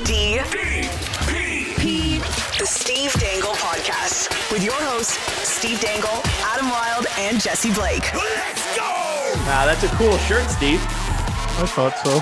The Steve Dangle Podcast with your hosts, Steve Dangle, Adam Wilde, and Jesse Blake. Let's go! Wow, that's a cool shirt, Steve. I thought so.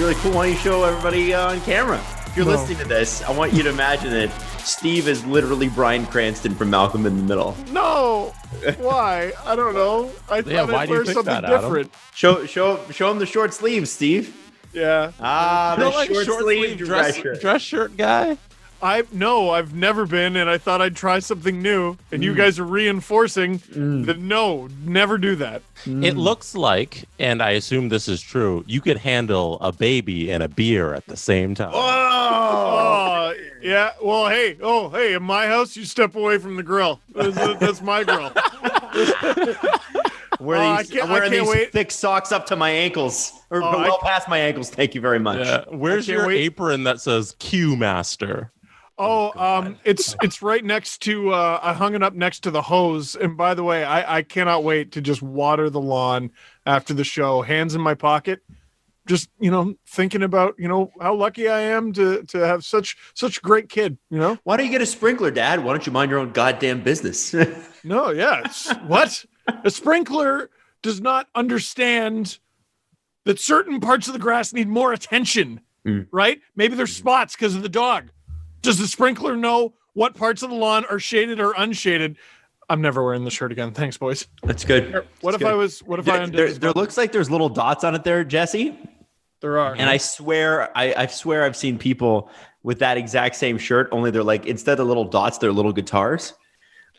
Really cool. Why don't you show everybody on camera? If you're listening to this, I want you to imagine that Steve is literally Bryan Cranston from Malcolm in the Middle. No. Why? I don't know. I thought why I'd do you wear think something that, Adam? different. Show him the short sleeves, Steve. Yeah. The short sleeve dress shirt guy? I've never been, and I thought I'd try something new, and you guys are reinforcing that no, never do that. It looks like, and I assume this is true, you could handle a baby and a beer at the same time. Oh, yeah. Well, hey, in my house, you step away from the grill. That's my grill. I'm wearing these thick socks up to my ankles, or well past my ankles. Thank you very much. Yeah. Where's your apron that says Q Master? It's right next to, I hung it up next to the hose. And by the way, I cannot wait to just water the lawn after the show, hands in my pocket, just, thinking about, how lucky I am to have such a great kid, Why don't you get a sprinkler, Dad? Why don't you mind your own goddamn business? No, yeah. What? A sprinkler does not understand that certain parts of the grass need more attention, right? Maybe there's spots because of the dog. Does the sprinkler know what parts of the lawn are shaded or unshaded? I'm never wearing the shirt again. Thanks, boys. That's good. What if I undid there looks like there's little dots on it there, Jesse. There are. And I swear I've seen people with that exact same shirt, only they're like, instead of little dots, they're little guitars.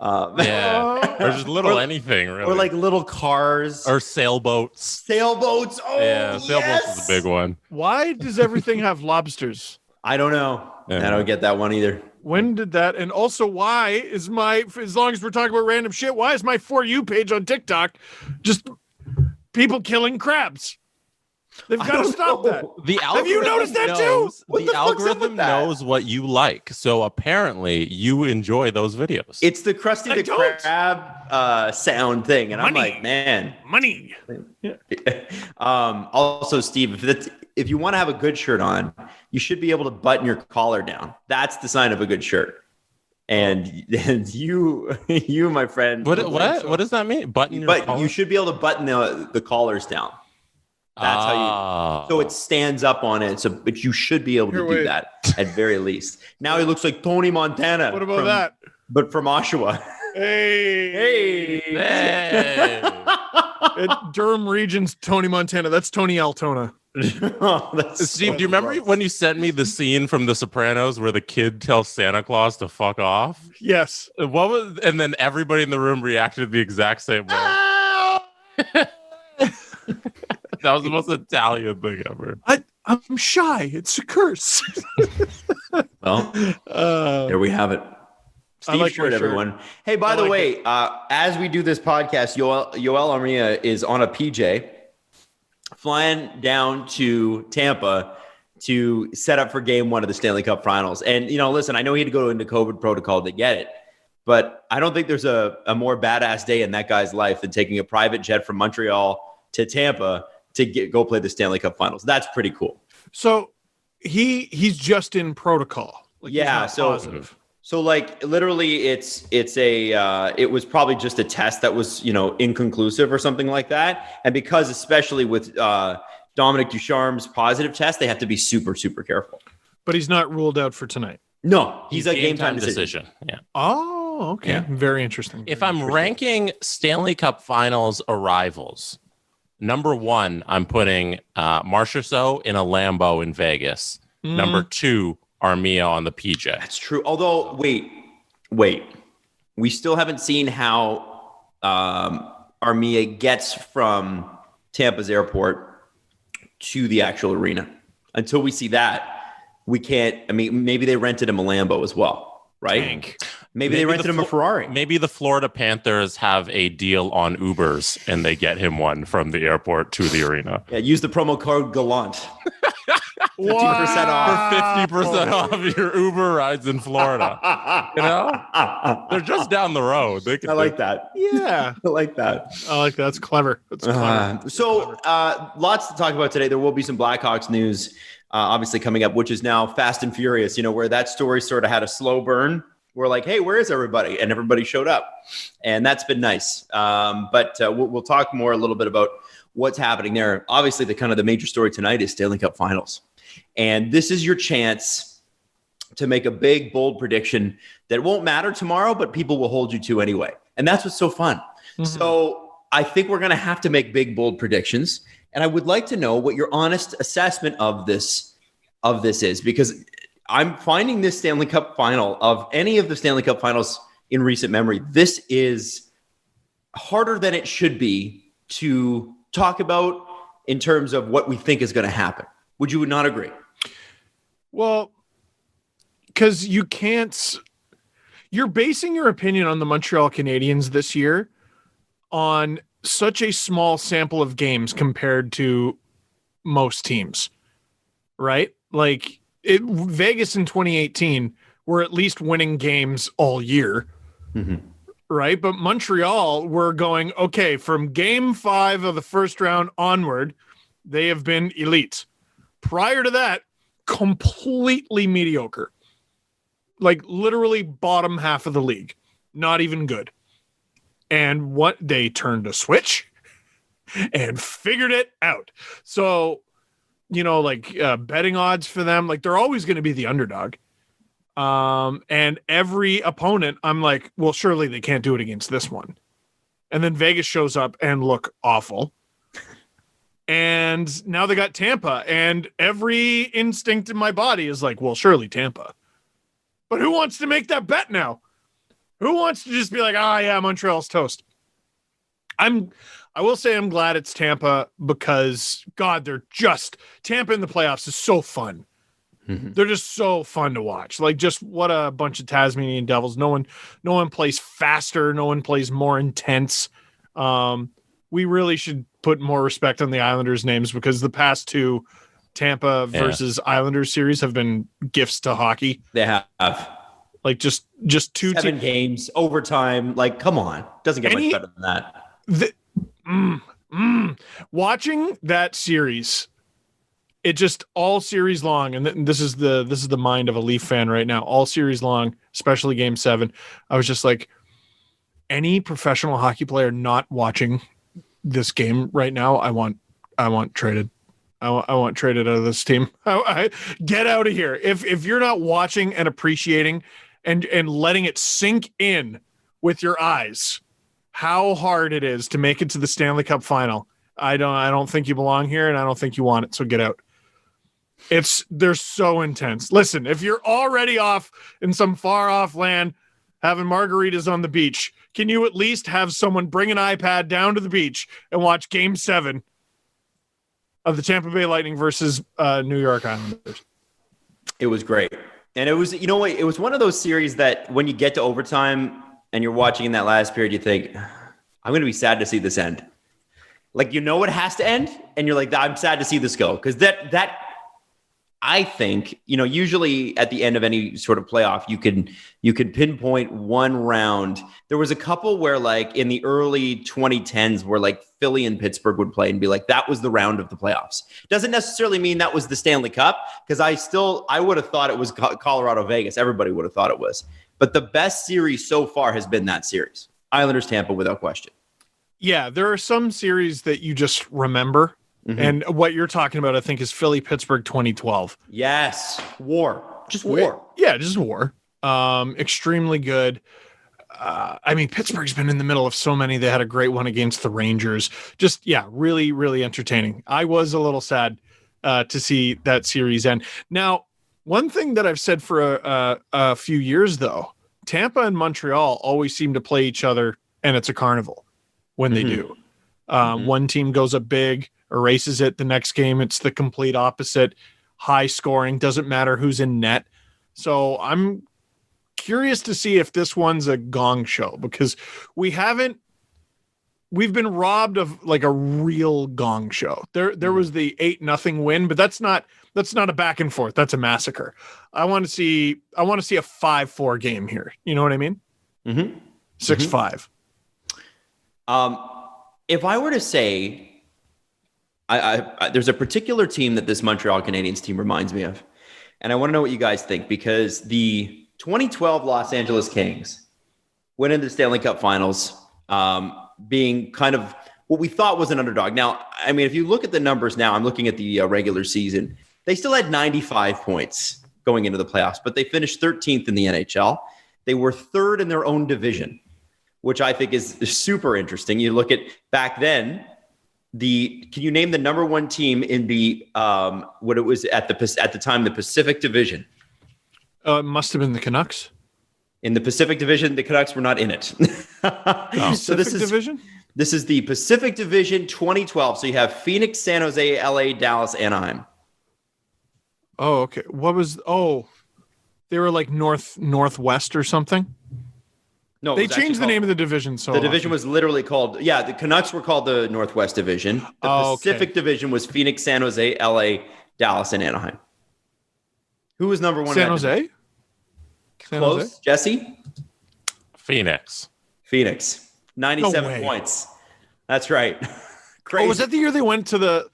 Yeah. Or just little anything, really. Or like little cars. Or sailboats. Sailboats. Oh, yeah, sailboats is a big one. Why does everything have lobsters? I don't know. Yeah. I don't get that one either. When did that? And also, why is as long as we're talking about random shit, why is my For You page on TikTok just people killing crabs? They've got to stop that. Have you noticed that too? The algorithm knows what you like. So apparently you enjoy those videos. It's the Krusty the Krab sound thing. And I'm like, man. Money. Yeah. Also, Steve, if you want to have a good shirt on, you should be able to button your collar down. That's the sign of a good shirt. And you, my friend. What does that mean? Button your collar? You should be able to button the collars down. That's how so it stands up on it. But you should be able to do that at very least. Now he looks like Tony Montana. What about that? But from Oshawa. Hey. Durham Region's Tony Montana. That's Tony Altona. Steve, do you remember when you sent me the scene from The Sopranos where the kid tells Santa Claus to fuck off? Yes. And then everybody in the room reacted the exact same way. That was the most Italian thing ever. I'm shy. It's a curse. Well, there we have it. Steve shirt, everyone. Hey, by the way, as we do this podcast, Yoel Armia is on a PJ flying down to Tampa to set up for game one of the Stanley Cup Finals. And, listen, I know he had to go into COVID protocol to get it, but I don't think there's a more badass day in that guy's life than taking a private jet from Montreal to Tampa to go play the Stanley Cup Finals. That's pretty cool. So he's just in protocol. Positive. So like literally it was probably just a test that was, inconclusive or something like that. And because especially with Dominic Ducharme's positive test, they have to be super, super careful. But he's not ruled out for tonight. No, he's a game time decision. Yeah. Oh, okay. Yeah. Very interesting. If I'm ranking Stanley Cup Finals arrivals, number one, I'm putting Marchessault in a Lambo in Vegas. Number two, Armia on the PJ. That's true. Although, wait. We still haven't seen how Armia gets from Tampa's airport to the actual arena. Until we see that, we can't. I mean, maybe they rented him a Lambo as well, right? Maybe they rented him a Ferrari. Maybe the Florida Panthers have a deal on Ubers and they get him one from the airport to the arena. Yeah, use the promo code Gallant. 50% off. For 50% off your Uber rides in Florida. They're just down the road. I like that. Yeah. I like that. That's clever. That's clever. Lots to talk about today. There will be some Blackhawks news obviously coming up, which is now Fast and Furious, where that story sort of had a slow burn. We're like, hey, where is everybody? And everybody showed up. And that's been nice. But we'll talk more a little bit about what's happening there. Obviously, the major story tonight is Stanley Cup Finals. And this is your chance to make a big, bold prediction that won't matter tomorrow, but people will hold you to anyway. And that's what's so fun. Mm-hmm. So I think we're going to have to make big, bold predictions. And I would like to know what your honest assessment of this is, because I'm finding this Stanley Cup final, of any of the Stanley Cup finals in recent memory, this is harder than it should be to talk about in terms of what we think is going to happen. Would you not agree? Well, because you're basing your opinion on the Montreal Canadiens this year on such a small sample of games compared to most teams, right? Like Vegas in 2018 were at least winning games all year, right? But Montreal were going, okay, from game 5 of the first round onward, they have been elite. Prior to that, completely mediocre. Like literally bottom half of the league. Not even good. And what they turned a switch and figured it out. So, betting odds for them, like they're always going to be the underdog. And every opponent, I'm like, well, surely they can't do it against this one. And then Vegas shows up and look awful. And now they got Tampa, and every instinct in my body is like, well, surely Tampa. But who wants to make that bet now? Who wants to just be like, yeah, Montreal's toast? I will say I'm glad it's Tampa, because God, Tampa in the playoffs is so fun. Mm-hmm. They're just so fun to watch. Like, just what a bunch of Tasmanian devils. No one plays faster. No one plays more intense. We really should put more respect on the Islanders' names, because the past 2 Tampa versus Islanders series have been gifts to hockey. They have. Like just 2 7 games, overtime. Like, come on. Doesn't get much better than that. Watching that series, it just all series long, and this is the mind of a Leaf fan right now, all series long, especially game 7. I was just like, any professional hockey player not watching this game right now, I want traded. I want traded out of this team. Get out of here. If you're not watching and appreciating and letting it sink in with your eyes how hard it is to make it to the Stanley Cup final, I don't think you belong here, and I don't think you want it. So get out. They're so intense. Listen, if you're already off in some far off land having margaritas on the beach, can you at least have someone bring an iPad down to the beach and watch game 7 of the Tampa Bay Lightning versus New York Islanders? It was great. And it was, it was one of those series that when you get to overtime and you're watching in that last period, you think, I'm going to be sad to see this end. Like, it has to end. And you're like, I'm sad to see this go. Because that I think, usually at the end of any sort of playoff, you could pinpoint one round. There was a couple where, like, in the early 2010s, where like Philly and Pittsburgh would play and be like, that was the round of the playoffs. Doesn't necessarily mean that was the Stanley Cup, because I would have thought it was Colorado Vegas. Everybody would have thought it was. But the best series so far has been that series. Islanders Tampa, without question. Yeah, there are some series that you just remember. Mm-hmm. And what you're talking about, I think, is Philly-Pittsburgh 2012. Yes. War. Just war. Yeah, just war. Extremely good. Pittsburgh's been in the middle of so many. They had a great one against the Rangers. Just, really, really entertaining. I was a little sad to see that series end. Now, one thing that I've said for a few years, though, Tampa and Montreal always seem to play each other, and it's a carnival when they do. One team goes up big, erases it. The next game, it's the complete opposite. High scoring, doesn't matter who's in net. So I'm curious to see if this one's a gong show, because we've been robbed of like a real gong show. There was the 8-0 win, but that's not a back and forth. That's a massacre. I want to see a 5-4 game here. You know what I mean? 6-5. If I were to say, there's a particular team that this Montreal Canadiens team reminds me of. And I want to know what you guys think, because the 2012 Los Angeles Kings went into the Stanley Cup Finals being kind of what we thought was an underdog. Now, I mean, if you look at the numbers now, I'm looking at the regular season, they still had 95 points going into the playoffs, but they finished 13th in the NHL. They were third in their own division, which I think is super interesting. You look at back then, can you name the number one team in the what it was at the time, the Pacific Division? It must have been the Canucks. In the Pacific Division, the Canucks were not in it. So this is Division? This is the Pacific Division 2012. So you have Phoenix, San Jose, LA, Dallas, Anaheim. Oh, okay. They were like northwest or something? No, they changed the name of the division. So the division was literally called, the Canucks were called the Northwest Division. The Pacific Division was Phoenix, San Jose, LA, Dallas, and Anaheim. Who was number one? San Jose? Close. Jesse? Phoenix. 97 points. That's right. Crazy. Oh, was that the year they went to the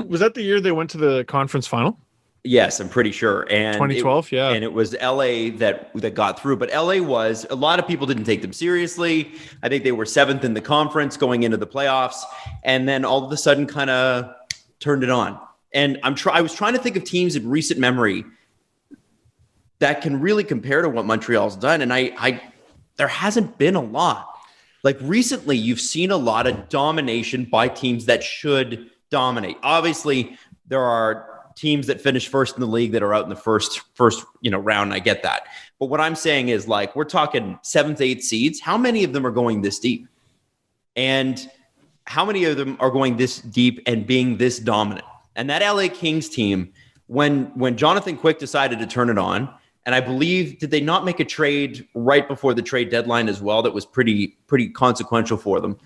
was that the year they went to the conference final? Yes, I'm pretty sure. And 2012, yeah. And it was LA that got through. But LA was, a lot of people didn't take them seriously. I think they were 7th in the conference going into the playoffs. And then all of a sudden kind of turned it on. And I was trying to think of teams in recent memory that can really compare to what Montreal's done. And there hasn't been a lot. Like recently, you've seen a lot of domination by teams that should dominate. Obviously, there are teams that finish first in the league that are out in the first round. I get that. But what I'm saying is, like, we're talking 7th, 8th seeds. How many of them are going this deep? And how many of them are going this deep and being this dominant? And that LA Kings team, when Jonathan Quick decided to turn it on, and I believe, did they not make a trade right before the trade deadline as well that was pretty consequential for them?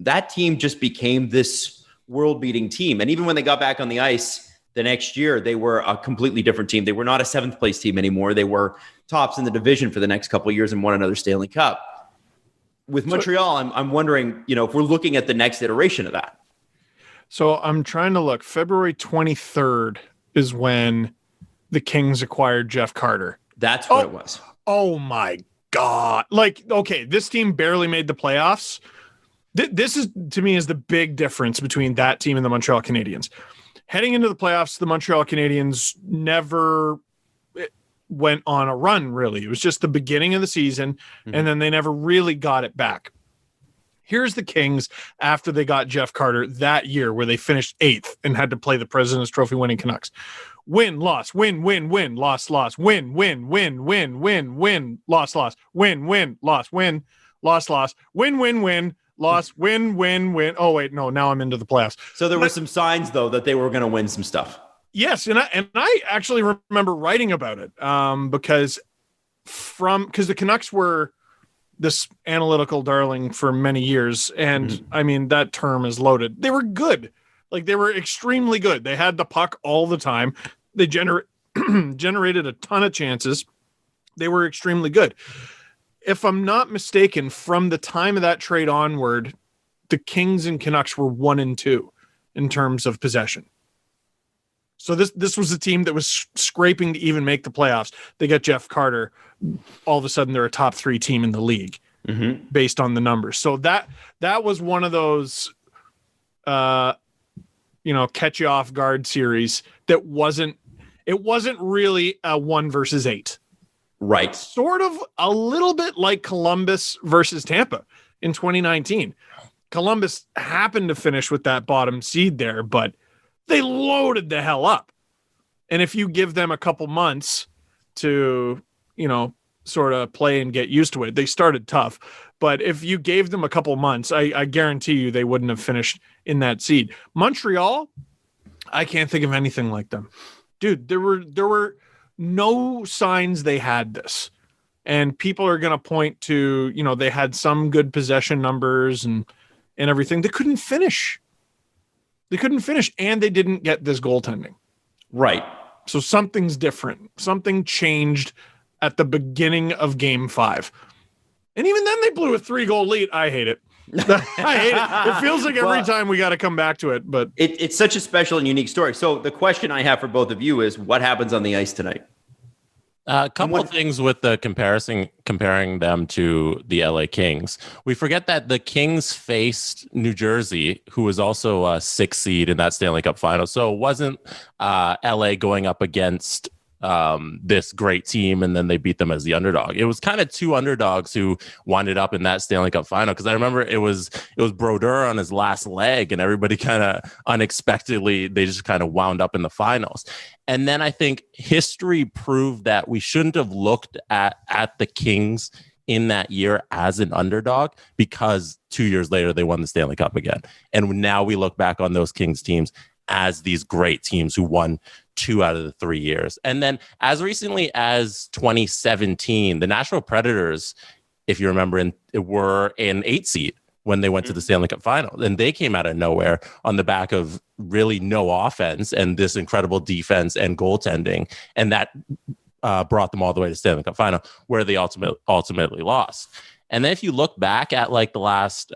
That team just became this world-beating team. And even when they got back on the ice the next year, they were a completely different team. They were not a 7th place team anymore. They were tops in the division for the next couple of years and won another Stanley Cup. With Montreal, I'm wondering, if we're looking at the next iteration of that. So I'm trying to look. February 23rd is when the Kings acquired Jeff Carter. That's what it was. Oh my God. Like, okay, this team barely made the playoffs. This is, to me, is the big difference between that team and the Montreal Canadiens. Heading into the playoffs, the Montreal Canadiens never went on a run, really. It was just the beginning of the season, and then they never really got it back. Here's the Kings after they got Jeff Carter that year, where they finished 8th and had to play the President's Trophy winning Canucks. Win, loss, win, win, win, loss, loss, win, win, win, win, win, win, loss, loss, win, win, loss, win, loss, loss, win, win, win, loss, win, win, win. Oh, wait, no, now I'm into the playoffs. So there were some signs, though, that they were going to win some stuff. Yes, and I actually remember writing about it because the Canucks were this analytical darling for many years, and I mean, that term is loaded. They were good. Like, they were extremely good. They had the puck all the time. They generated a ton of chances. They were extremely good. If I'm not mistaken, from the time of that trade onward, the Kings and Canucks were 1-2 in terms of possession. So this was a team that was scraping to even make the playoffs. They got Jeff Carter. All of a sudden, they're a top 3 team in the league based on the numbers. So that was one of those, catch you off guard series that wasn't really a 1 versus 8. Right. Sort of a little bit like Columbus versus Tampa in 2019. Columbus happened to finish with that bottom seed there, but they loaded the hell up. And if you give them a couple months to, sort of play and get used to it, they started tough. But if you gave them a couple months, I guarantee you they wouldn't have finished in that seed. Montreal, I can't think of anything like them. Dude, there were no signs they had this. And people are going to point to, they had some good possession numbers and everything. They couldn't finish. And they didn't get this goaltending. Right. So something's different. Something changed at the beginning of Game 5. And even then they blew a 3-goal lead. I hate it. I hate it. It feels like every time we got to come back to it, but it's such a special and unique story. So the question I have for both of you is, what happens on the ice tonight? A couple of things with the comparing them to the LA Kings. We forget that the Kings faced New Jersey, who was also a 6th seed in that Stanley Cup final. So it wasn't LA going up against this great team and then they beat them as the underdog. It was kind of two underdogs who winded up in that Stanley Cup final, because I remember it was Brodeur on his last leg and everybody kind of unexpectedly, they just kind of wound up in the finals. And then I think history proved that we shouldn't have looked at the Kings in that year as an underdog, because 2 years later they won the Stanley Cup again. And now we look back on those Kings teams as these great teams who won 2 out of the 3 years. And then as recently as 2017, the Nashville Predators, if you remember, were an 8 seed when they went to the Stanley Cup final. And they came out of nowhere on the back of really no offense and this incredible defense and goaltending. And that brought them all the way to Stanley Cup final, where they ultimately lost. And then if you look back at like the last,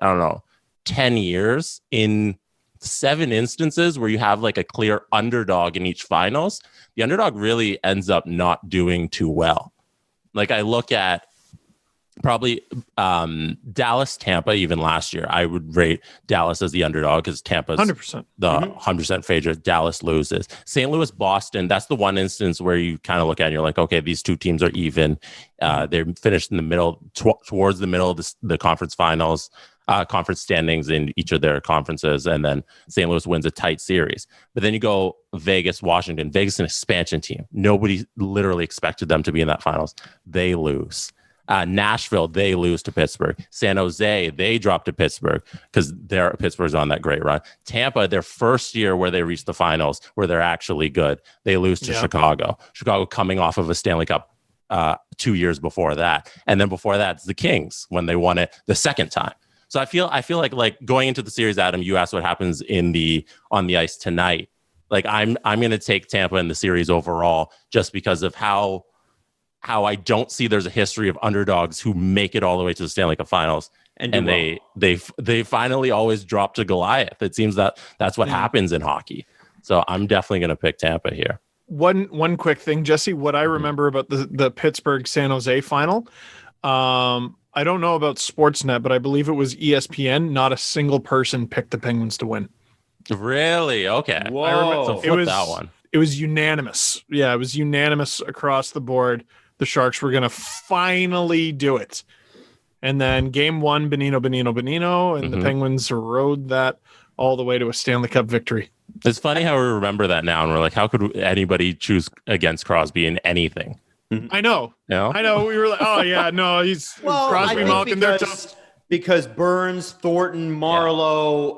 10 years, in 7 instances where you have like a clear underdog in each finals, the underdog really ends up not doing too well. Like I look at probably Dallas, Tampa, even last year, I would rate Dallas as the underdog because Tampa's 100%. the 100% favorite. Dallas loses. St. Louis, Boston, that's the one instance where you kind of look at it and you're like, okay, these two teams are even. They're finished in the middle, towards the middle of the conference finals. Conference standings in each of their conferences, and then St. Louis wins a tight series. But then you go Vegas, Washington. Vegas, an expansion team. Nobody literally expected them to be in that finals. They lose. Nashville, they lose to Pittsburgh. San Jose, they drop to Pittsburgh because Pittsburgh's on that great run. Tampa, their first year where they reach the finals, where they're actually good, they lose to Chicago. Chicago coming off of a Stanley Cup 2 years before that. And then before that, it's the Kings when they won it the second time. So I feel like going into the series, Adam, you asked what happens on the ice tonight. Like I'm going to take Tampa in the series overall, just because of how I don't see there's a history of underdogs who make it all the way to the Stanley Cup Finals, and they finally always drop to Goliath. It seems that's what happens in hockey. So I'm definitely going to pick Tampa here. One quick thing, Jesse. What I remember about the Pittsburgh San Jose final. I don't know about Sportsnet, but I believe it was ESPN. Not a single person picked the Penguins to win. Really? Okay. Whoa. So flip that one. It was unanimous. Yeah, it was unanimous across the board. The Sharks were going to finally do it. And then game 1, Bonino, and the Penguins rode that all the way to a Stanley Cup victory. It's funny how we remember that now, and we're like, how could anybody choose against Crosby in anything? I know. No? I know. We were like, oh, yeah, no, he's Crosby, Malkin. They're tough. Because Burns, Thornton, Marlowe,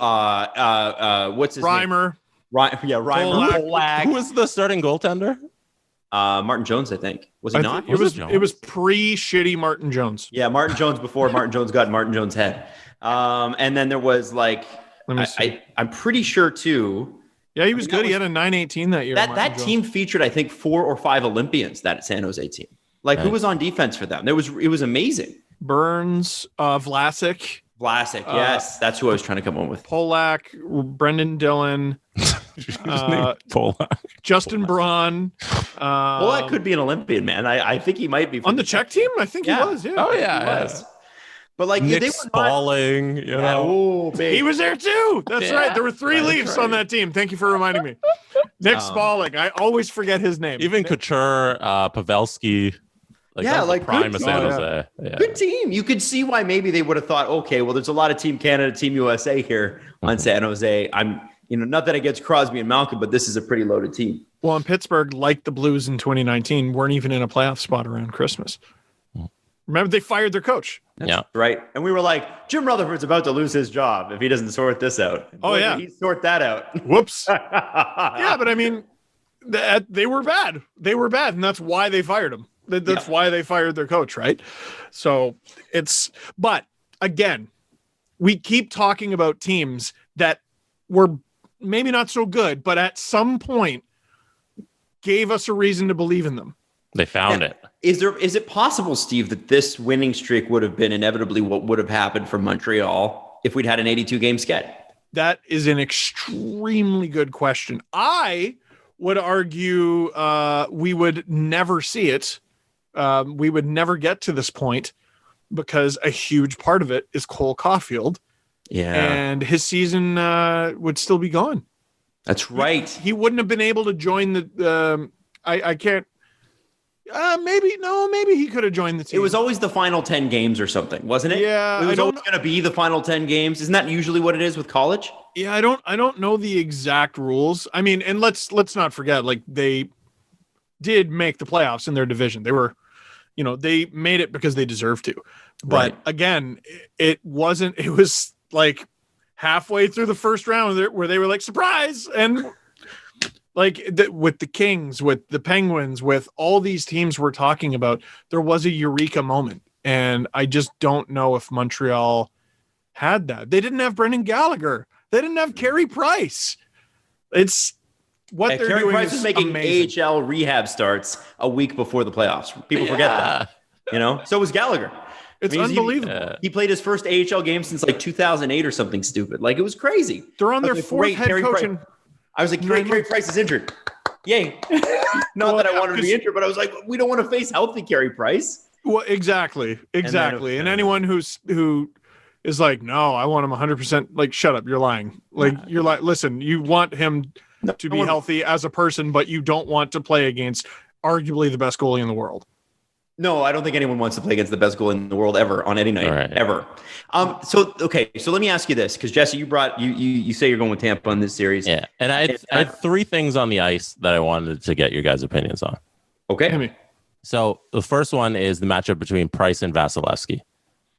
what's his Reimer. name? Reimer. Polak. Who was the starting goaltender? Martin Jones, I think. Was he not? It was pre-shitty Martin Jones. Yeah, Martin Jones before Martin Jones got Martin Jones' head. And then there was like, I'm pretty sure too. Yeah, he was good. He had a 918 that year. That team featured, I think, 4 or 5 Olympians, that San Jose team. Like, who was on defense for them? It was amazing. Burns, Vlasic. Yes. That's who I was trying to come up with. Polak, Brendan Dillon. Polak. Justin Braun. Polak could be an Olympian, man. I think he might be. On the Czech team? I think he was, yeah. Oh, yeah. He was. But like Nick they were Spalling, he was there too. That's right. There were 3 Leafs on that team. Thank you for reminding me. Nick Spalling. I always forget his name. Even Couture, Pavelski. Prime of San Jose. Yeah. Good team. You could see why maybe they would have thought, okay, well, there's a lot of Team Canada, Team USA here on San Jose. I'm, not that against Crosby and Malkin, but this is a pretty loaded team. Well, in Pittsburgh, like the Blues in 2019, weren't even in a playoff spot around Christmas. Remember, they fired their coach. That's right. And we were like, Jim Rutherford's about to lose his job if he doesn't sort this out. He sort that out. Whoops. Yeah, but I mean, they were bad. They were bad, and that's why they fired him. That's why they fired their coach, right? So but again, we keep talking about teams that were maybe not so good, but at some point gave us a reason to believe in them. They found it. Is it possible, Steve, that this winning streak would have been inevitably what would have happened for Montreal if we'd had an 82-game sched? That is an extremely good question. I would argue we would never see it. We would never get to this point because a huge part of it is Cole Caulfield. Yeah. And his season would still be gone. That's right. He wouldn't have been able to join the I can't maybe he could have joined the team. It was always the final 10 games or something, wasn't it? Yeah. It was always going to be the final 10 games. Isn't that usually what it is with college? Yeah, I don't know the exact rules. I mean, and let's not forget, like, they did make the playoffs in their division. They were, they made it because they deserved to. But again, it was like halfway through the first round where they were like, surprise. And like with the Kings, with the Penguins, with all these teams we're talking about, there was a eureka moment. And I just don't know if Montreal had that. They didn't have Brendan Gallagher. They didn't have Carey Price. It's what they're Carey doing. Price is making amazing. AHL rehab starts a week before the playoffs. People forget that. So was Gallagher. It's unbelievable. He played his first AHL game since like 2008 or something stupid. Like, it was crazy. They're on their fourth head coach. I was like, Carey Price is injured. Yay. Not that I wanted to be injured, but I was like, we don't want to face healthy Carey Price. Well, exactly. And anyone who is like, no, I want him 100%. Like, shut up. You're lying. Like, you're like, listen, you want him to be healthy as a person, but you don't want to play against arguably the best goalie in the world. No, I don't think anyone wants to play against the best goalie in the world ever on any night, ever. So let me ask you this, because Jesse, you say you're going with Tampa on this series. Yeah, and I had three things on the ice that I wanted to get your guys' opinions on. Okay. So the first one is the matchup between Price and Vasilevskiy,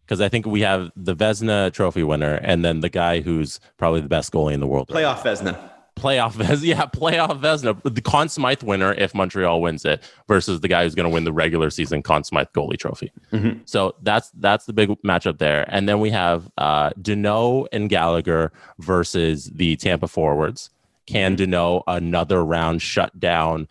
because I think we have the Vezina Trophy winner and then the guy who's probably the best goalie in the world. Playoff Vezina. Playoff Vezina, the Conn Smythe winner if Montreal wins it, versus the guy who's going to win the regular season Conn Smythe goalie trophy. Mm-hmm. So that's the big matchup there. And then we have Deneau and Gallagher versus the Tampa forwards. Can Deneau another round shut down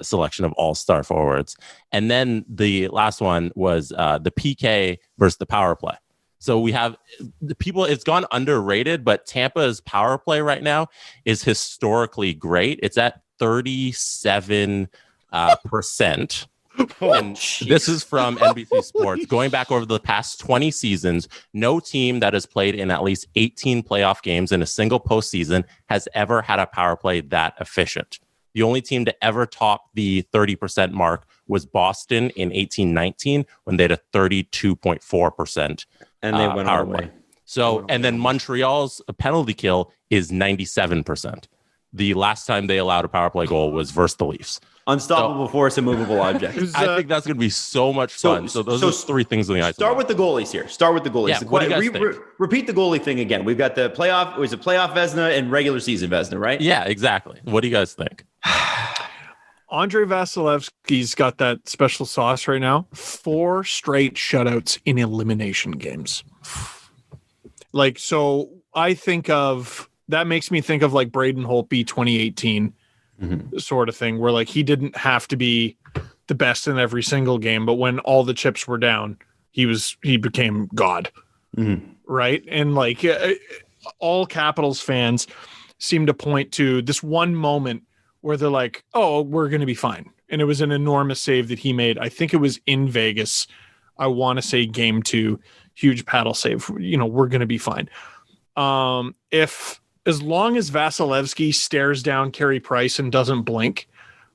selection of all-star forwards? And then the last one was the PK versus the power play. So we have the people, it's gone underrated, but Tampa's power play right now is historically great. It's at 37%. And this is from NBC Sports. Going back over the past 20 seasons, no team that has played in at least 18 playoff games in a single postseason has ever had a power play that efficient. The only team to ever top the 30% mark was Boston in 18-19 when they had a 32.4%. And they went power away. play. So, and then Montreal's penalty kill is 97%. The last time they allowed a power play goal was versus the Leafs. Unstoppable force, immovable object. I think that's going to be so much fun. So those are three things on the ice. Start with the goalies here. Yeah, what do you guys think? Repeat the goalie thing again. We've got the playoff Vezina and regular season Vezina, right? Yeah, exactly. What do you guys think? Andrei Vasilevsky's got that special sauce right now. 4 straight shutouts in elimination games. Like, so I think of, that makes me think of like Braden Holtby 2018 sort of thing, where like he didn't have to be the best in every single game, but when all the chips were down, he became God. Right. And like all Capitals fans seem to point to this one moment where they're like, oh, we're going to be fine. And it was an enormous save that he made. I think it was in Vegas. I want to say game 2, huge paddle save. We're going to be fine. As long as Vasilevskiy stares down Carey Price and doesn't blink,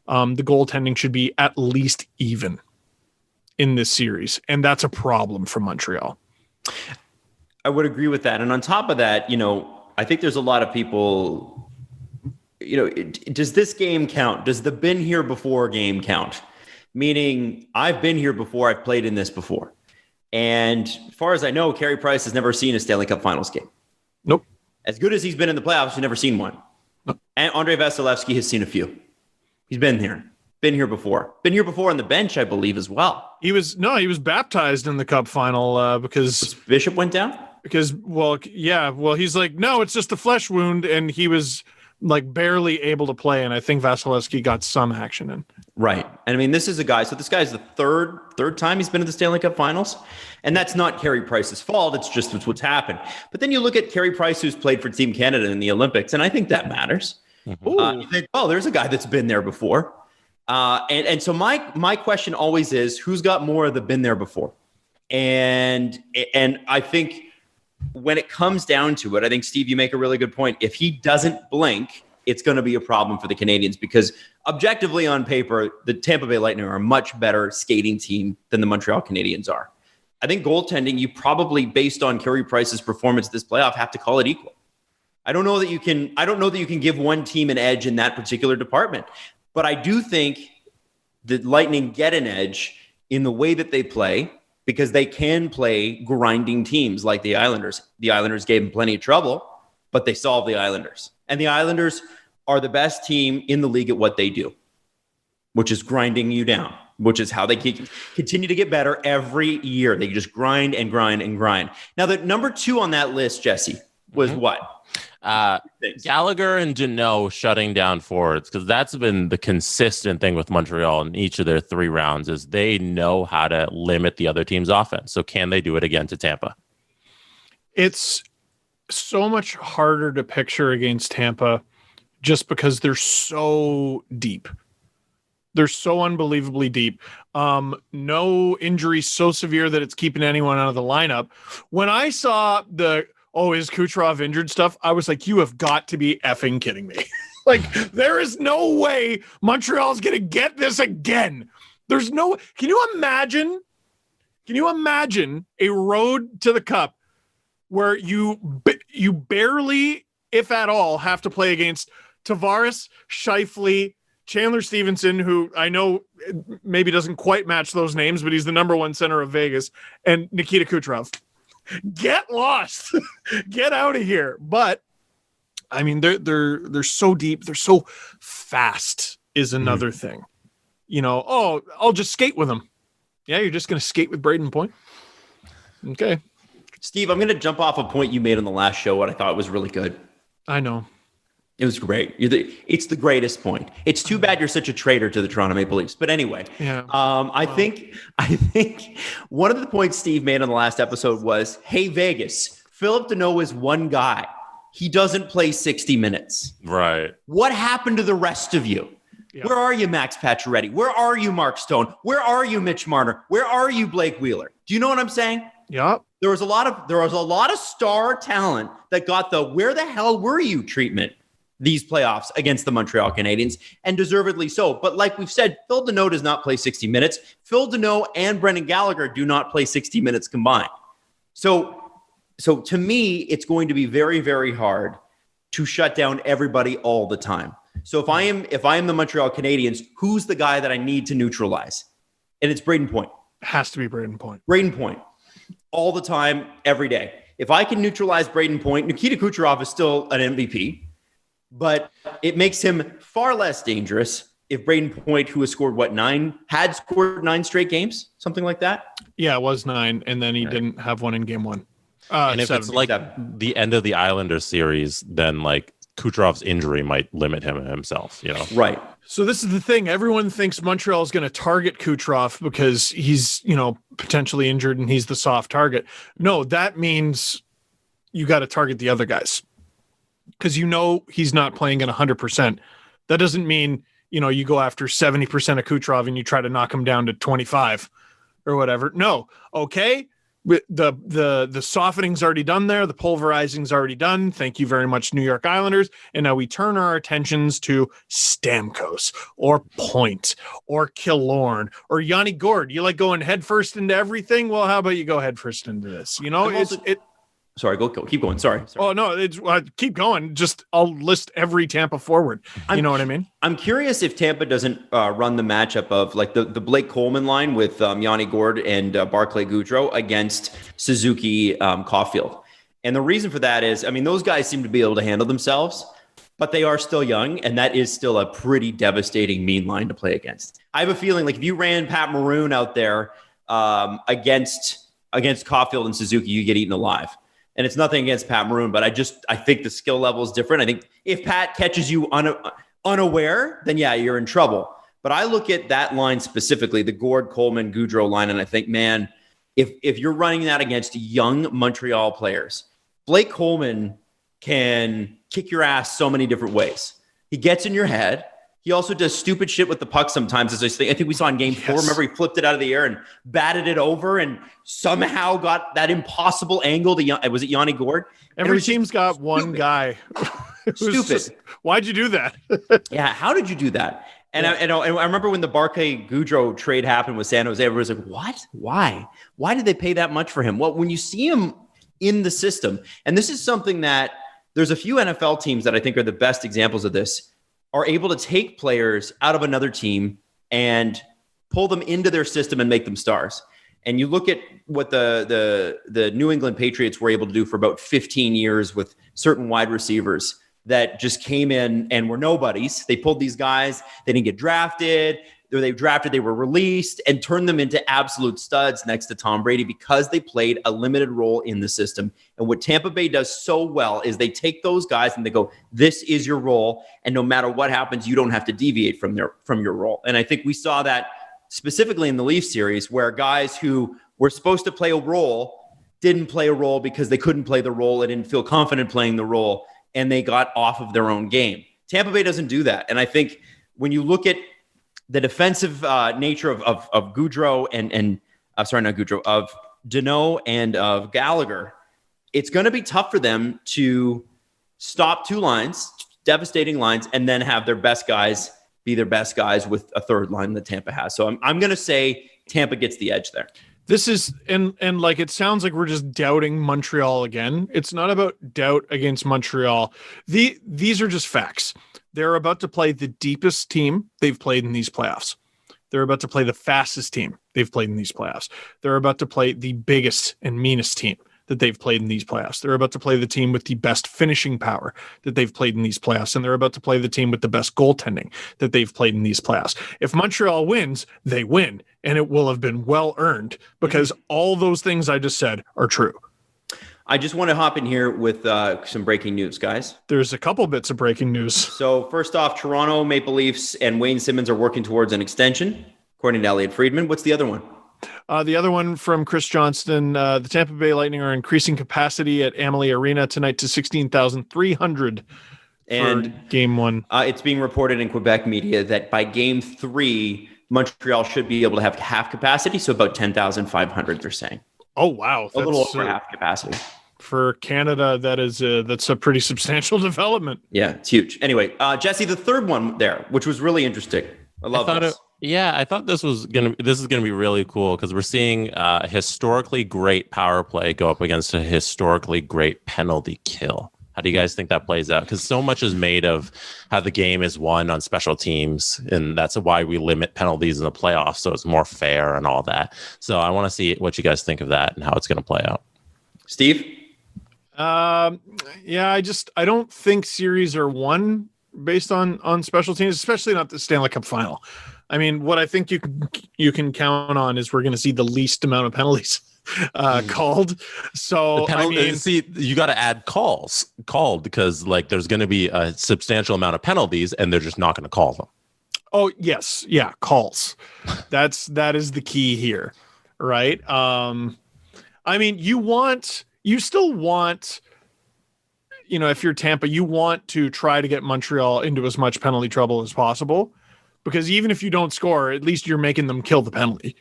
the goaltending should be at least even in this series. And that's a problem for Montreal. I would agree with that. And on top of that, I think there's a lot of people, does this game count? Does the been here before game count? Meaning, I've been here before, I've played in this before. And as far as I know, Carey Price has never seen a Stanley Cup Finals game. Nope. As good as he's been in the playoffs, he's never seen one. Nope. And Andrei Vasilevskiy has seen a few. He's been here before. Been here before on the bench, I believe, as well. He was baptized in the Cup Final because Bishop went down? Because, he's like, no, it's just a flesh wound. And he was like barely able to play, and I think Vasilevskiy got some action in. Right. And I mean, this is a guy, so this guy's the third time he's been to the Stanley Cup Finals. And that's not Carey Price's fault. It's just what's happened. But then you look at Carey Price, who's played for Team Canada in the Olympics, and I think that matters. You think, oh, there's a guy that's been there before. And so my question always is, who's got more of the been there before? And I think when it comes down to it, I think, Steve, you make a really good point. If he doesn't blink, it's going to be a problem for the Canadiens, because objectively on paper, the Tampa Bay Lightning are a much better skating team than the Montreal Canadiens are. I think goaltending, you probably, based on Carey Price's performance this playoff, have to call it equal. I don't know that you can give one team an edge in that particular department, but I do think the Lightning get an edge in the way that they play, because they can play grinding teams like the Islanders. The Islanders gave them plenty of trouble, but they solved the Islanders. And the Islanders are the best team in the league at what they do, which is grinding you down, which is how they continue to get better every year. They just grind and grind and grind. Now, the number 2 on that list, Jesse, was what? Gallagher and Deneau shutting down forwards, because that's been the consistent thing with Montreal in each of their 3 rounds, is they know how to limit the other team's offense. So can they do it again to Tampa? It's so much harder to picture against Tampa just because they're so deep. They're so unbelievably deep. No injury so severe that it's keeping anyone out of the lineup. When I saw is Kucherov injured stuff, I was like, you have got to be effing kidding me. Like, there is no way Montreal's going to get this again. There's no, can you imagine a road to the cup where you barely, if at all, have to play against Tavares, Scheifele, Chandler Stevenson, who I know maybe doesn't quite match those names, but he's the number 1 center of Vegas, and Nikita Kucherov. Get lost. Get out of here. But I mean, they're so deep, they're so fast is another thing. I'll just skate with them. Yeah, you're just going to skate with Braden Point? Okay. Steve, I'm going to jump off a point you made on the last show, what I thought was really good. I know. It was great. It's the greatest point. It's too bad you're such a traitor to the Toronto Maple Leafs. But anyway, I think one of the points Steve made on the last episode was, hey, Vegas, Philip Deneau is one guy. He doesn't play 60 minutes. Right. What happened to the rest of you? Yep. Where are you, Max Pacioretty? Where are you, Mark Stone? Where are you, Mitch Marner? Where are you, Blake Wheeler? Do you know what I'm saying? Yeah. There was a lot of star talent that got the "where the hell were you" treatment these playoffs against the Montreal Canadiens, and deservedly so. But like we've said, Phil Deneau does not play 60 minutes. Phil Deneau and Brendan Gallagher do not play 60 minutes combined. So to me, it's going to be very, very hard to shut down everybody all the time. So if I am the Montreal Canadiens, who's the guy that I need to neutralize? And it's Braden Point. It has to be Braden Point. Braden Point. All the time, every day. If I can neutralize Braden Point, Nikita Kucherov is still an MVP. But it makes him far less dangerous if Braden Point, who has scored, had scored 9 straight games, something like that? Yeah, it was 9, and then he didn't have one in game 1. And if 7. It's like the end of the Islanders series, then like Kucherov's injury might limit him himself, Right. So this is the thing. Everyone thinks Montreal is going to target Kucherov because he's, potentially injured and he's the soft target. No, that means you got to target the other guys. Because he's not playing at 100%. That doesn't mean, you go after 70% of Kucherov and you try to knock him down to 25 or whatever. No. Okay. The softening's already done there. The pulverizing's already done. Thank you very much, New York Islanders. And now we turn our attentions to Stamkos or Point or Killorn or Yanni Gourde. You like going headfirst into everything? Well, how about you go headfirst into this? Sorry, go. Keep going. Sorry. Oh, no, keep going. Just I'll list every Tampa forward. You know what I mean? I'm curious if Tampa doesn't run the matchup of like the Blake Coleman line with Yanni Gourde and Barclay Goodrow against Suzuki Caulfield. And the reason for that is, those guys seem to be able to handle themselves, but they are still young, and that is still a pretty devastating mean line to play against. I have a feeling like if you ran Pat Maroon out there against Caulfield and Suzuki, you get eaten alive. And it's nothing against Pat Maroon, but I think the skill level is different. I think if Pat catches you unaware, then yeah, you're in trouble. But I look at that line specifically, the Gord, Coleman, Gaudreau line, and I think, man, if you're running that against young Montreal players, Blake Coleman can kick your ass so many different ways. He gets in your head. He also does stupid shit with the puck sometimes. I think we saw in game 4. Remember, he flipped it out of the air and batted it over and somehow got that impossible angle to, was it Yanni Gord? Every team's got one guy. Stupid. Why'd you do that? Yeah, how did you do that? And I remember when the Barclay-Gaudreau trade happened with San Jose, everybody was like, what? Why? Why did they pay that much for him? Well, when you see him in the system, and this is something that there's a few NFL teams that I think are the best examples of this, are able to take players out of another team and pull them into their system and make them stars. And you look at what the New England Patriots were able to do for about 15 years with certain wide receivers that just came in and were nobodies. They pulled these guys. They didn't get drafted. They were released and turned them into absolute studs next to Tom Brady because they played a limited role in the system. And what Tampa Bay does so well is they take those guys and they go, this is your role. And no matter what happens, you don't have to deviate from your role. And I think we saw that specifically in the Leafs series where guys who were supposed to play a role didn't play a role because they couldn't play the role. They didn't feel confident playing the role and they got off of their own game. Tampa Bay doesn't do that. And I think when you look at the defensive nature of Gaudreau of Deneau and of Gallagher, it's going to be tough for them to stop two lines, devastating lines, and then have their best guys be their best guys with a third line that Tampa has. So I'm going to say Tampa gets the edge there. This is, and like, it sounds like we're just doubting Montreal again. It's not about doubt against Montreal. These are just facts. They're about to play the deepest team they've played in these playoffs. They're about to play the fastest team they've played in these playoffs. They're about to play the biggest and meanest team that they've played in these playoffs. They're about to play the team with the best finishing power that they've played in these playoffs. And they're about to play the team with the best goaltending that they've played in these playoffs. If Montreal wins, they win. And it will have been well earned because all those things I just said are true. I just want to hop in here with some breaking news, guys. There's a couple bits of breaking news. So first off, Toronto Maple Leafs and Wayne Simmons are working towards an extension, according to Elliot Friedman. What's the other one? The other one from Chris Johnston, the Tampa Bay Lightning are increasing capacity at Amalie Arena tonight to 16,300 for game 1. It's being reported in Quebec media that by game 3, Montreal should be able to have half capacity, so about 10,500, they're saying. Oh, wow. A little over half capacity. For Canada, that's a pretty substantial development. Yeah, it's huge. Anyway, Jesse, the third one there, which was really interesting. I love this. I thought this is gonna be really cool because we're seeing a historically great power play go up against a historically great penalty kill. How do you guys think that plays out? Because so much is made of how the game is won on special teams, and that's why we limit penalties in the playoffs, so it's more fair and all that. So I want to see what you guys think of that and how it's going to play out. Steve? I don't think series are won based on special teams, especially not the Stanley Cup Final. I mean, what I think you can count on is we're going to see the least amount of penalties called. So you got to add called because like there's going to be a substantial amount of penalties and they're just not going to call them. Oh yes, yeah, calls. That is the key here, right? I mean, you still want, if you're Tampa, you want to try to get Montreal into as much penalty trouble as possible, because even if you don't score, at least you're making them kill the penalty,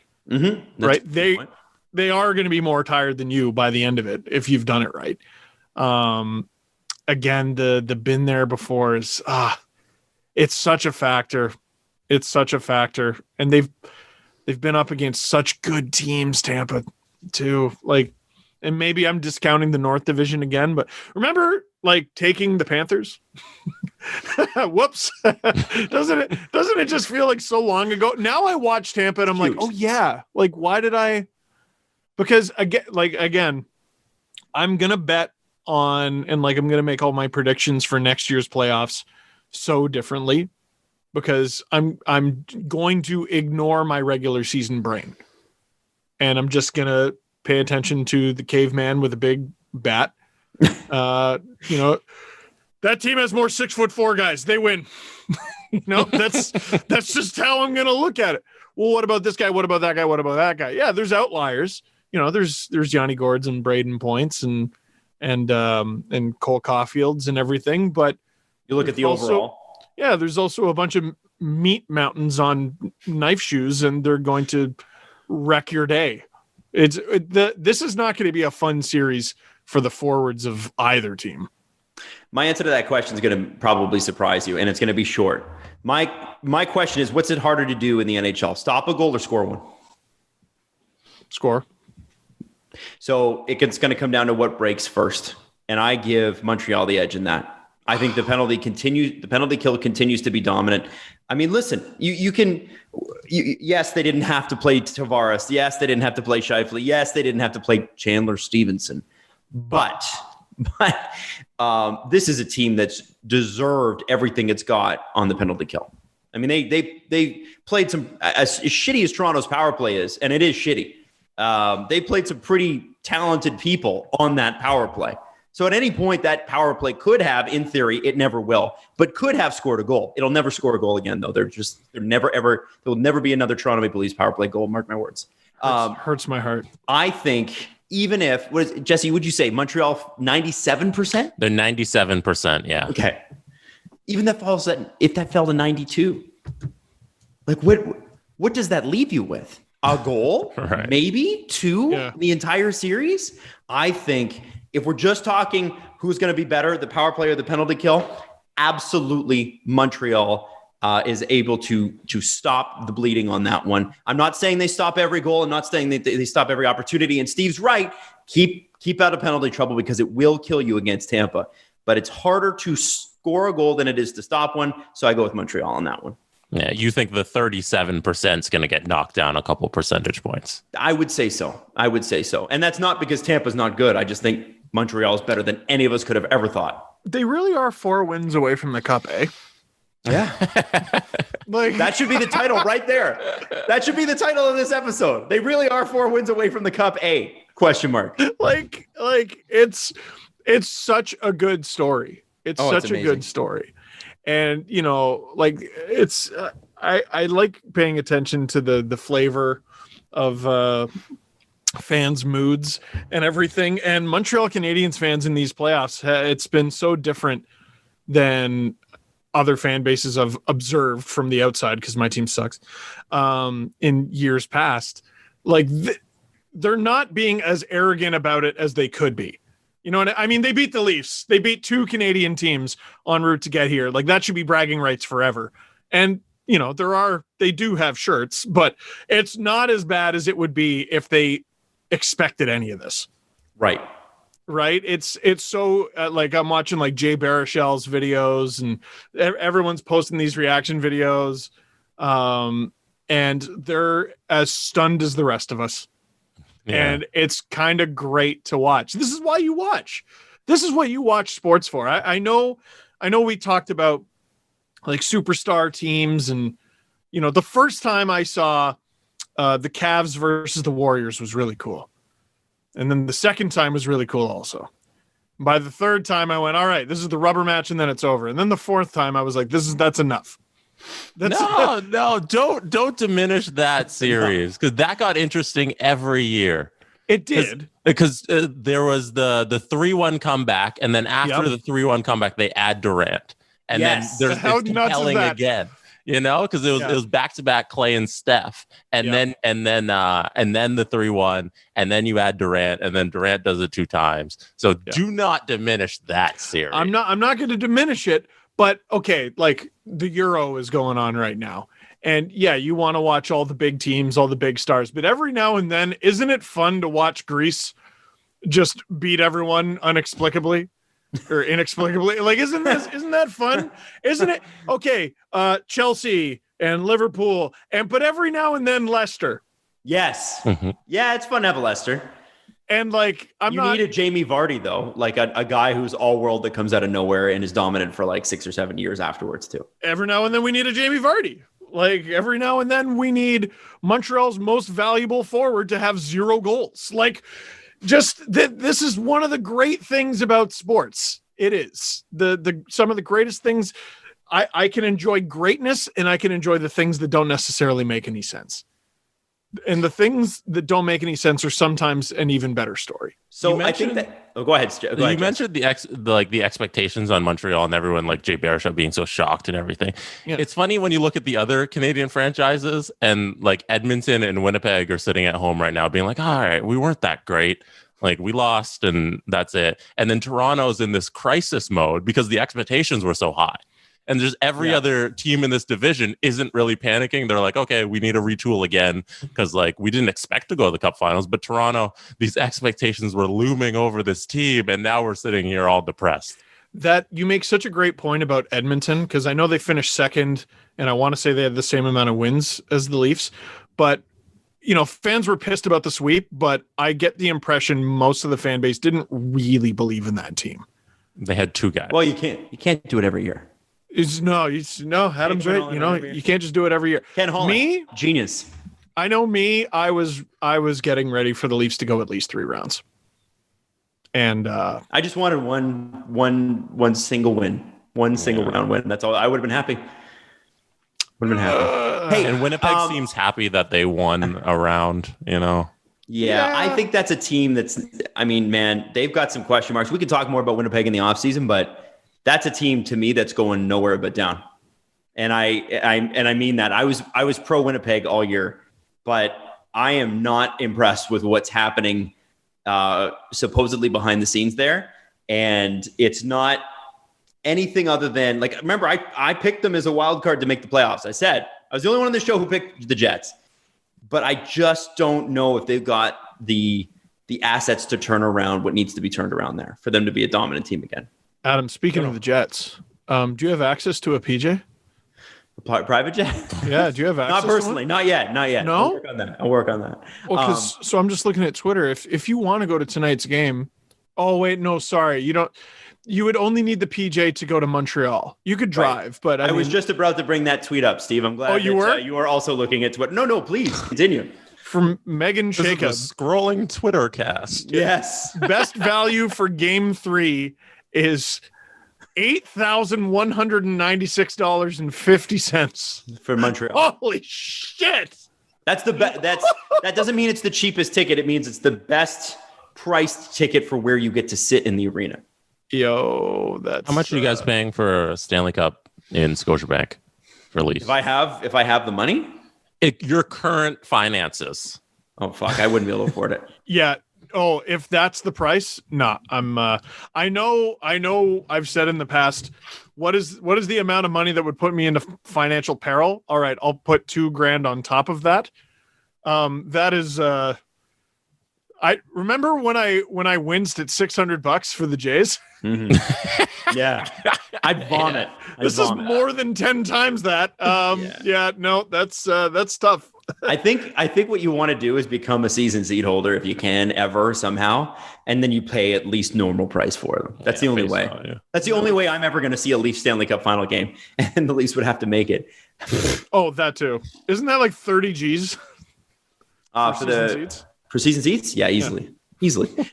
right? They are going to be more tired than you by the end of it if you've done it right. Again, the been there before is it's such a factor. It's such a factor, and they've been up against such good teams, Tampa, too. Like, and maybe I'm discounting the North Division again, but remember, like, taking the Panthers? Whoops! Doesn't it just feel like so long ago? Now I watch Tampa and I'm like, oh yeah, like why did I? Because again, I'm gonna bet on and like I'm gonna make all my predictions for next year's playoffs so differently because I'm going to ignore my regular season brain and I'm just gonna pay attention to the caveman with a big bat You know, that team has more 6'4" guys. They win. You know, that's just how I'm going to look at it. Well, what about this guy? What about that guy? What about that guy? Yeah, there's outliers. You know, there's Yanni Gourdes and Braden Points and Cole Caulfields and everything. But you look at the overall. Yeah, there's also a bunch of meat mountains on knife shoes, and they're going to wreck your day. This is not going to be a fun series for the forwards of either team. My answer to that question is going to probably surprise you, and it's going to be short. My question is, what's it harder to do in the NHL? Stop a goal or score one? Score. So it's going to come down to what breaks first, and I give Montreal the edge in that. I think the penalty kill continues to be dominant. I mean, listen, yes, they didn't have to play Tavares. Yes, they didn't have to play Scheifele. Yes, they didn't have to play Chandler Stevenson. But this is a team that's deserved everything it's got on the penalty kill. I mean, they played some, as shitty as Toronto's power play is, and it is shitty. They played some pretty talented people on that power play. So at any point, that power play could have, in theory, it never will, but could have scored a goal. It'll never score a goal again, though. There will never be another Toronto Maple Leafs power play goal. Mark my words. Hurts my heart. I think even if, Jesse, would you say Montreal 97%? They're 97%, yeah. Okay. Even if that fell to 92, like what does that leave you with? A goal? Right. Maybe two in the entire series? I think if we're just talking who's going to be better, the power play or the penalty kill, absolutely Montreal is able to stop the bleeding on that one. I'm not saying they stop every goal. I'm not saying they stop every opportunity. And Steve's right. Keep out of penalty trouble because it will kill you against Tampa. But it's harder to score a goal than it is to stop one. So I go with Montreal on that one. Yeah, you think the 37% is going to get knocked down a couple percentage points? I would say so. And that's not because Tampa's not good. I just think Montreal is better than any of us could have ever thought. They really are 4 wins away from the Cup, eh? Yeah. Like that should be the title right there. That should be the title of this episode. They really are 4 wins away from the Cup, A? Question mark. Like it's such a good story. It's such a good story. And, you know, like it's, I like paying attention to the flavor of fans' moods and everything. And Montreal Canadiens fans in these playoffs, it's been so different than other fan bases I've observed from the outside because my team sucks in years past. Like they're not being as arrogant about it as they could be. You know what I mean? They beat the Leafs. They beat 2 Canadian teams en route to get here. Like that should be bragging rights forever. And, you know, they do have shirts, but it's not as bad as it would be if they expected any of this. Right. It's so like I'm watching like Jay Baruchel's videos and everyone's posting these reaction videos. And they're as stunned as the rest of us. Yeah. And it's kind of great to watch. This is why you watch. This is what you watch sports for. I know we talked about like superstar teams and, you know, the first time I saw the Cavs versus the Warriors was really cool. And then the second time was really cool also. By the third time I went, all right, this is the rubber match and then it's over. And then the fourth time I was like, that's enough. No, don't diminish that series because that got interesting every year. It did because there was the 3-1 comeback, and then after the 3-1 comeback, they add Durant, and then there's compelling again. You know, because it was back-to-back Clay and Steph, and then the 3-1, and then you add Durant, and then Durant does it 2 times. So do not diminish that series. I'm not going to diminish it. But okay, like the Euro is going on right now. And yeah, you want to watch all the big teams, all the big stars. But every now and then, isn't it fun to watch Greece just beat everyone inexplicably? Like, isn't that fun? Isn't it? Okay, Chelsea and Liverpool. But every now and then, Leicester. Yes. Mm-hmm. Yeah, it's fun to have a Leicester. And like, you need a Jamie Vardy though, like a guy who's all world that comes out of nowhere and is dominant for like 6 or 7 years afterwards too. Every now and then we need a Jamie Vardy. Like every now and then we need Montreal's most valuable forward to have 0 goals. Like This is one of the great things about sports. It is some of the greatest things. I can enjoy greatness, and I can enjoy the things that don't necessarily make any sense. And the things that don't make any sense are sometimes an even better story. So I think that. Oh, go ahead. You mentioned the expectations on Montreal and everyone like Jay Baruchel being so shocked and everything. Yeah. It's funny when you look at the other Canadian franchises and like Edmonton and Winnipeg are sitting at home right now being like, all right, we weren't that great. Like we lost and that's it. And then Toronto's in this crisis mode because the expectations were so high. And there's every other team in this division isn't really panicking. They're like, okay, we need to retool again because like we didn't expect to go to the Cup Finals. But Toronto, these expectations were looming over this team, and now we're sitting here all depressed. That you make such a great point about Edmonton because I know they finished second, and I want to say they had the same amount of wins as the Leafs. But fans were pissed about the sweep, but I get the impression most of the fan base didn't really believe in that team. They had two guys. Well, you can't do it every year. Adam's right. You can't just do it every year. Ken Holland, me, genius. I know me. I was getting ready for the Leafs to go at least 3 rounds, and I just wanted one single win, single round win. That's all. I would have been happy. Hey, and Winnipeg seems happy that they won a round. Yeah, I think that's a team that's. I mean, man, they've got some question marks. We could talk more about Winnipeg in the offseason, but. That's a team to me that's going nowhere but down. And I mean that. I was pro Winnipeg all year, but I am not impressed with what's happening supposedly behind the scenes there. And it's not anything other than like, remember, I picked them as a wild card to make the playoffs. I said I was the only one on the show who picked the Jets, but I just don't know if they've got the assets to turn around what needs to be turned around there for them to be a dominant team again. Adam, speaking of the Jets, do you have access to a PJ? A private jet? Yeah, do you have access? Not personally, not yet. No? I'll work on that. Well, so I'm just looking at Twitter. If you want to go to tonight's game, oh wait, no, sorry, you don't. You would only need the PJ to go to Montreal. You could drive, but I mean, was just about to bring that tweet up, Steve. I'm glad. Oh, you were? You are also looking at Twitter. No, please continue. From Megan Jacob, scrolling Twitter cast. Yes, best value for Game 3 is $8,196.50 for Montreal. Holy shit! That's the best. That doesn't mean it's the cheapest ticket. It means it's the best priced ticket for where you get to sit in the arena. Yo, that's how much are you guys paying for a Stanley Cup in Scotiabank for Leafs? If I have the money, your current finances. Oh fuck, I wouldn't be able to afford it. Yeah. Oh, if that's the price, nah. I know. I've said in the past, what is the amount of money that would put me into financial peril? All right, I'll put $2,000 on top of that. That is. I remember when I winced at $600 for the Jays. Mm-hmm. Yeah, I'd vomit. This is more than 10 times that. No, that's tough. I think what you want to do is become a season seat holder if you can ever somehow, and then you pay at least normal price for them. That's the only way. That's the only way I'm ever going to see a Leafs Stanley Cup final game, and the Leafs would have to make it. Oh, that too. Isn't that like 30 G's? For season seats? Yeah, easily.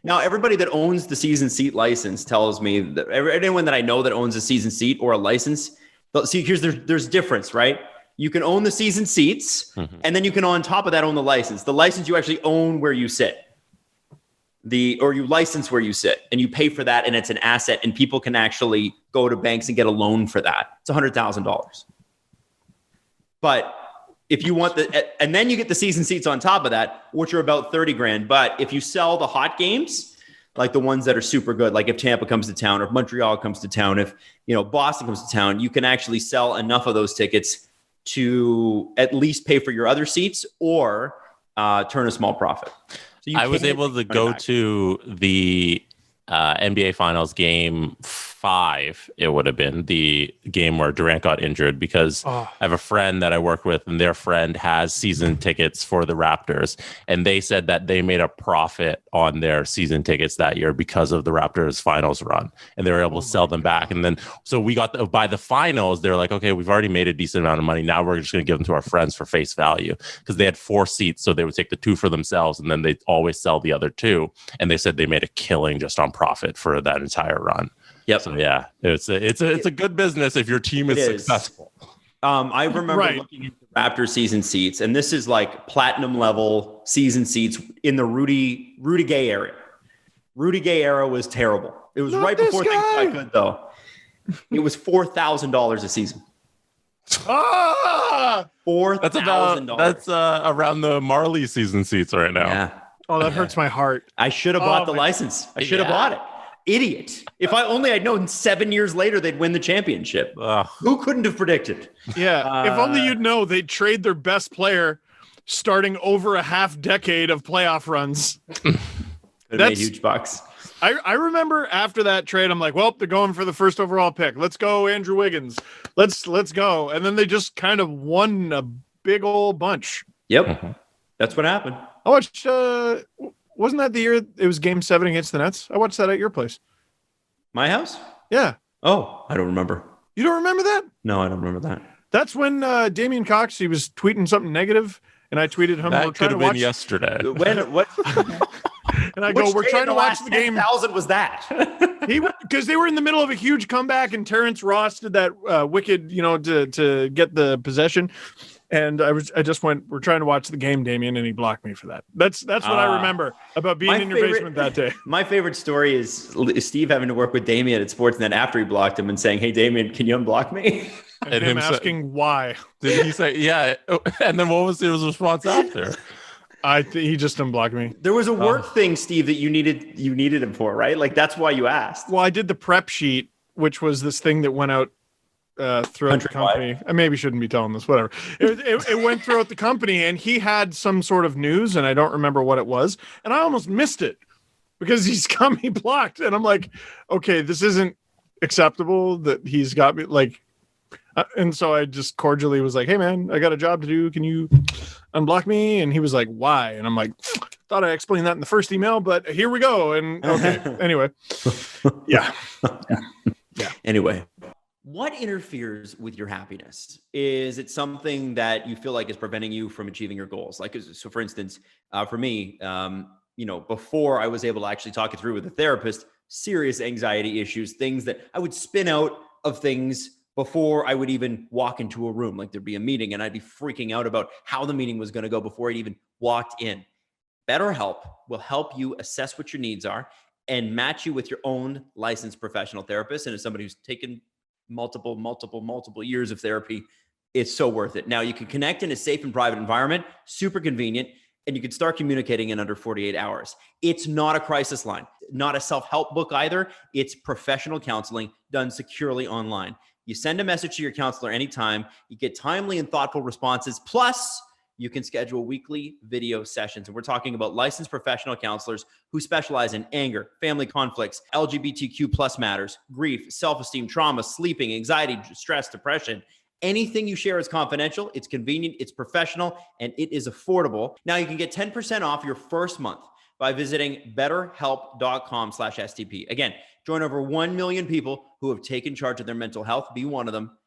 Now, everybody that owns the season seat license tells me that anyone that I know that owns a season seat or a license, see, there's difference, right? You can own the season seats, and then you can, on top of that, own the license. The license you actually own where you sit, or you license where you sit, and you pay for that, and it's an asset, and people can actually go to banks and get a loan for that. It's $100,000. But if you want and then you get the season seats on top of that, which are about $30,000. But if you sell the hot games, like the ones that are super good, like if Tampa comes to town, or if Montreal comes to town, if Boston comes to town, you can actually sell enough of those tickets to at least pay for your other seats or turn a small profit. So I was able to go to the NBA Finals game 5, it would have been the game where Durant got injured, because I have a friend that I work with, and their friend has season tickets for the Raptors, and they said that they made a profit on their season tickets that year because of the Raptors finals run, and they were able to sell them back. And then so we got by the finals, they're like, okay, we've already made a decent amount of money, now we're just going to give them to our friends for face value, because they had 4 seats, so they would take the 2 for themselves, and then they always sell the other 2. And they said they made a killing just on profit for that entire run. Yep. So yeah, it's a good business if your team is successful. I remember looking at the Raptors season seats, and this is like platinum level season seats in the Rudy Gay area. Rudy Gay era was terrible. It was right before things got good, though. It was $4,000 a season. $4,000. That's around the Marley season seats right now. Yeah. Oh, that hurts my heart. I should have bought the license. I should have bought it. Idiot. If I only I'd known 7 years later they'd win the championship. Who couldn't have predicted? Yeah. If only you'd know they'd trade their best player starting over a half decade of playoff runs. Made huge bucks. I remember after that trade, I'm like, well, they're going for the first overall pick. Let's go, Andrew Wiggins. Let's go. And then they just kind of won a big old bunch. Yep. That's what happened. I watched, wasn't that the year it was Game 7 against the Nets? I watched that at your place. My house? Yeah. Oh, I don't remember. You don't remember that? No, I don't remember that. That's when Damian Cox, he was tweeting something negative, and I tweeted him. That could have been yesterday. What? And I go, we're trying to watch the game. 10,000 was that? Because they were in the middle of a huge comeback, and Terrence Ross did that wicked, to get the possession. And I just went, we're trying to watch the game, Damien, and he blocked me for that. That's what I remember about being in your basement that day. My favorite story is Steve having to work with Damien at Sportsnet after he blocked him and saying, "Hey, Damien, can you unblock me?" And him asking why. Did he say, yeah? And then what was his response after? He just unblocked me. There was a work thing, Steve, that you needed him for, right? Like that's why you asked. Well, I did the prep sheet, which was this thing that went out throughout the company. I maybe shouldn't be telling this, whatever. It went throughout the company, and he had some sort of news, and I don't remember what it was, and I almost missed it because he's got me blocked, and I'm like, okay, this isn't acceptable that he's got me like. And so I just cordially was like, hey man, I got a job to do. Can you unblock me? And he was like, why? And I'm like, thought I explained that in the first email, but here we go. And okay, anyway. Yeah. Anyway, what interferes with your happiness? Is it something that you feel like is preventing you from achieving your goals? Like, so for instance, for me, before I was able to actually talk it through with a therapist, serious anxiety issues, things that I would spin out of things before I would even walk into a room. Like there'd be a meeting and I'd be freaking out about how the meeting was going to go before I'd even walked in. BetterHelp will help you assess what your needs are and match you with your own licensed professional therapist. And as somebody who's taken multiple years of therapy, it's so worth it. Now you can connect in a safe and private environment, super convenient, and you can start communicating in under 48 hours. It's not a crisis line, not a self-help book either. It's professional counseling done securely online. You send a message to your counselor anytime. You get timely and thoughtful responses. Plus, you can schedule weekly video sessions. And we're talking about licensed professional counselors who specialize in anger, family conflicts, LGBTQ plus matters, grief, self-esteem, trauma, sleeping, anxiety, stress, depression. Anything you share is confidential. It's convenient, it's professional, and it is affordable. Now you can get 10% off your first month by visiting betterhelp.com/STP. Again, join over 1 million people who have taken charge of their mental health. Be one of them.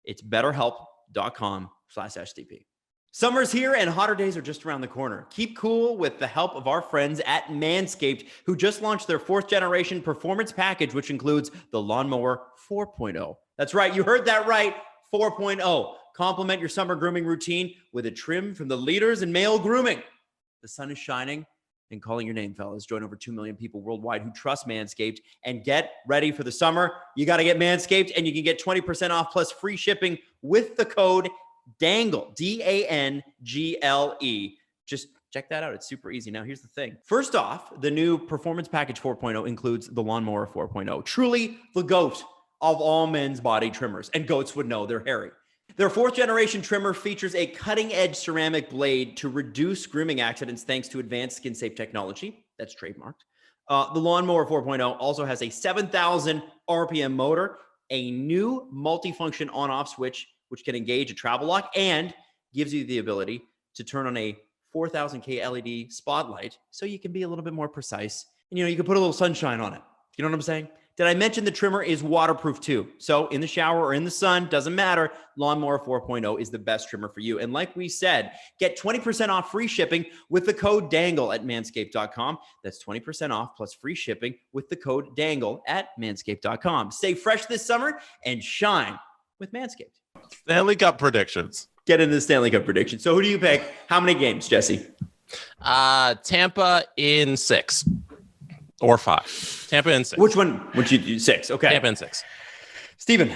It's betterhelp.com/STP. Summer's here and hotter days are just around the corner. Keep cool with the help of our friends at Manscaped, who just launched their 4th generation performance package, which includes the Lawnmower 4.0. That's right. You heard that right. 4.0. Complement your summer grooming routine with a trim from the leaders in male grooming. The sun is shining and calling your name, fellas. Join over 2 million people worldwide who trust Manscaped and get ready for the summer. You got to get Manscaped, and you can get 20% off plus free shipping with the code DANGLE, DANGLE. Just check that out. It's super easy. Now, here's the thing. First off, the new Performance Package 4.0 includes the Lawnmower 4.0, truly the GOAT of all men's body trimmers, and goats would know they're hairy. Their 4th generation trimmer features a cutting-edge ceramic blade to reduce grooming accidents thanks to advanced skin-safe technology. That's trademarked. The Lawnmower 4.0 also has a 7,000 RPM motor, a new multifunction on-off switch, which can engage a travel lock and gives you the ability to turn on a 4,000K LED spotlight so you can be a little bit more precise. And, you can put a little sunshine on it. You know what I'm saying? Did I mention the trimmer is waterproof too? So in the shower or in the sun, doesn't matter. Lawnmower 4.0 is the best trimmer for you. And like we said, get 20% off free shipping with the code DANGLE at manscaped.com. That's 20% off plus free shipping with the code DANGLE at manscaped.com. Stay fresh this summer and shine with Manscaped. Stanley Cup predictions. Get into the Stanley Cup prediction. So who do you pick? How many games, Jesse? Tampa in 6. Or 5. Tampa in 6. Which one would you do? 6. Okay. Tampa in 6. Steven.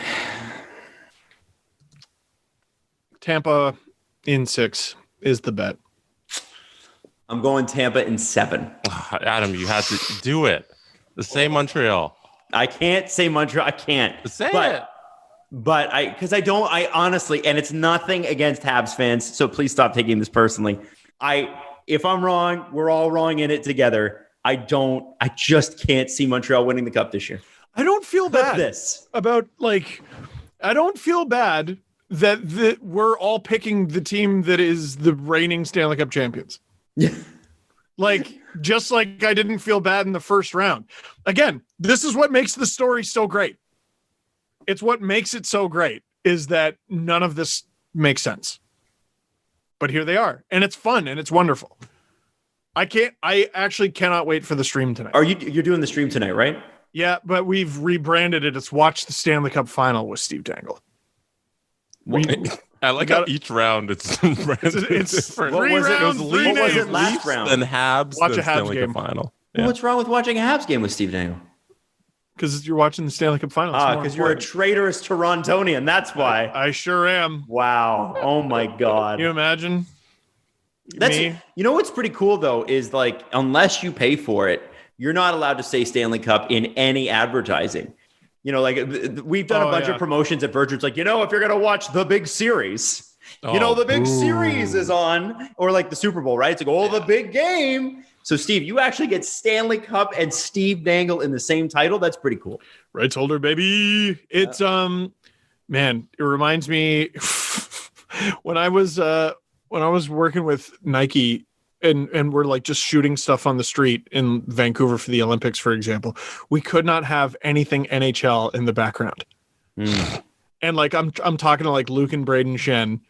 Tampa in 6 is the bet. I'm going Tampa in 7. Adam, you have to do it. Say Montreal. I can't say Montreal. I can't. Say it. But I honestly, and it's nothing against Habs fans, so please stop taking this personally. If I'm wrong, we're all wrong in it together. I just can't see Montreal winning the cup this year. I don't feel bad I don't feel bad that we're all picking the team that is the reigning Stanley Cup champions. Yeah. Just like I didn't feel bad in the first round. Again, this is what makes the story so great. It's what makes it so great is that none of this makes sense. But here they are, and it's fun and it's wonderful. I actually cannot wait for the stream tonight. You're doing the stream tonight, right? Yeah, but we've rebranded it. It's Watch the Stanley Cup Final with Steve Dangle. I like how each round it's different. What was it last Leafs, round? then Habs, Watch then a Habs Stanley game. Cup Final. Well, Yeah. what's wrong with watching a Habs game with Steve Dangle? Because you're watching the Stanley Cup Finals. Because you're a traitorous Torontonian. That's why. I sure am. Wow. Oh my God. Can you imagine? You know what's pretty cool though is unless you pay for it, you're not allowed to say Stanley Cup in any advertising. We've done a bunch of promotions at Virgin. It's if you're gonna watch the big series, the big series is on, or the Super Bowl, right? It's the big game. So Steve, you actually get Stanley Cup and Steve Dangle in the same title. That's pretty cool. Rights holder, baby. It's man, it reminds me when I was working with Nike and we're just shooting stuff on the street in Vancouver for the Olympics, for example, we could not have anything NHL in the background. And I'm talking to Luke and Braden Shen,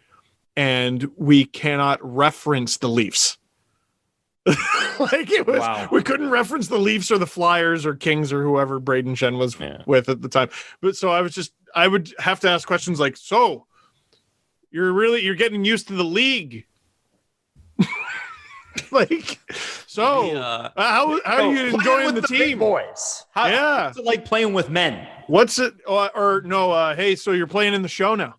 and we cannot reference the Leafs. We couldn't reference the Leafs or the Flyers or Kings or whoever Braden Shen was with at the time. But so I would have to ask questions so you're getting used to the league. How are you enjoying the team, big boys? What's it playing with men? What's it? Hey, so you're playing in the show now?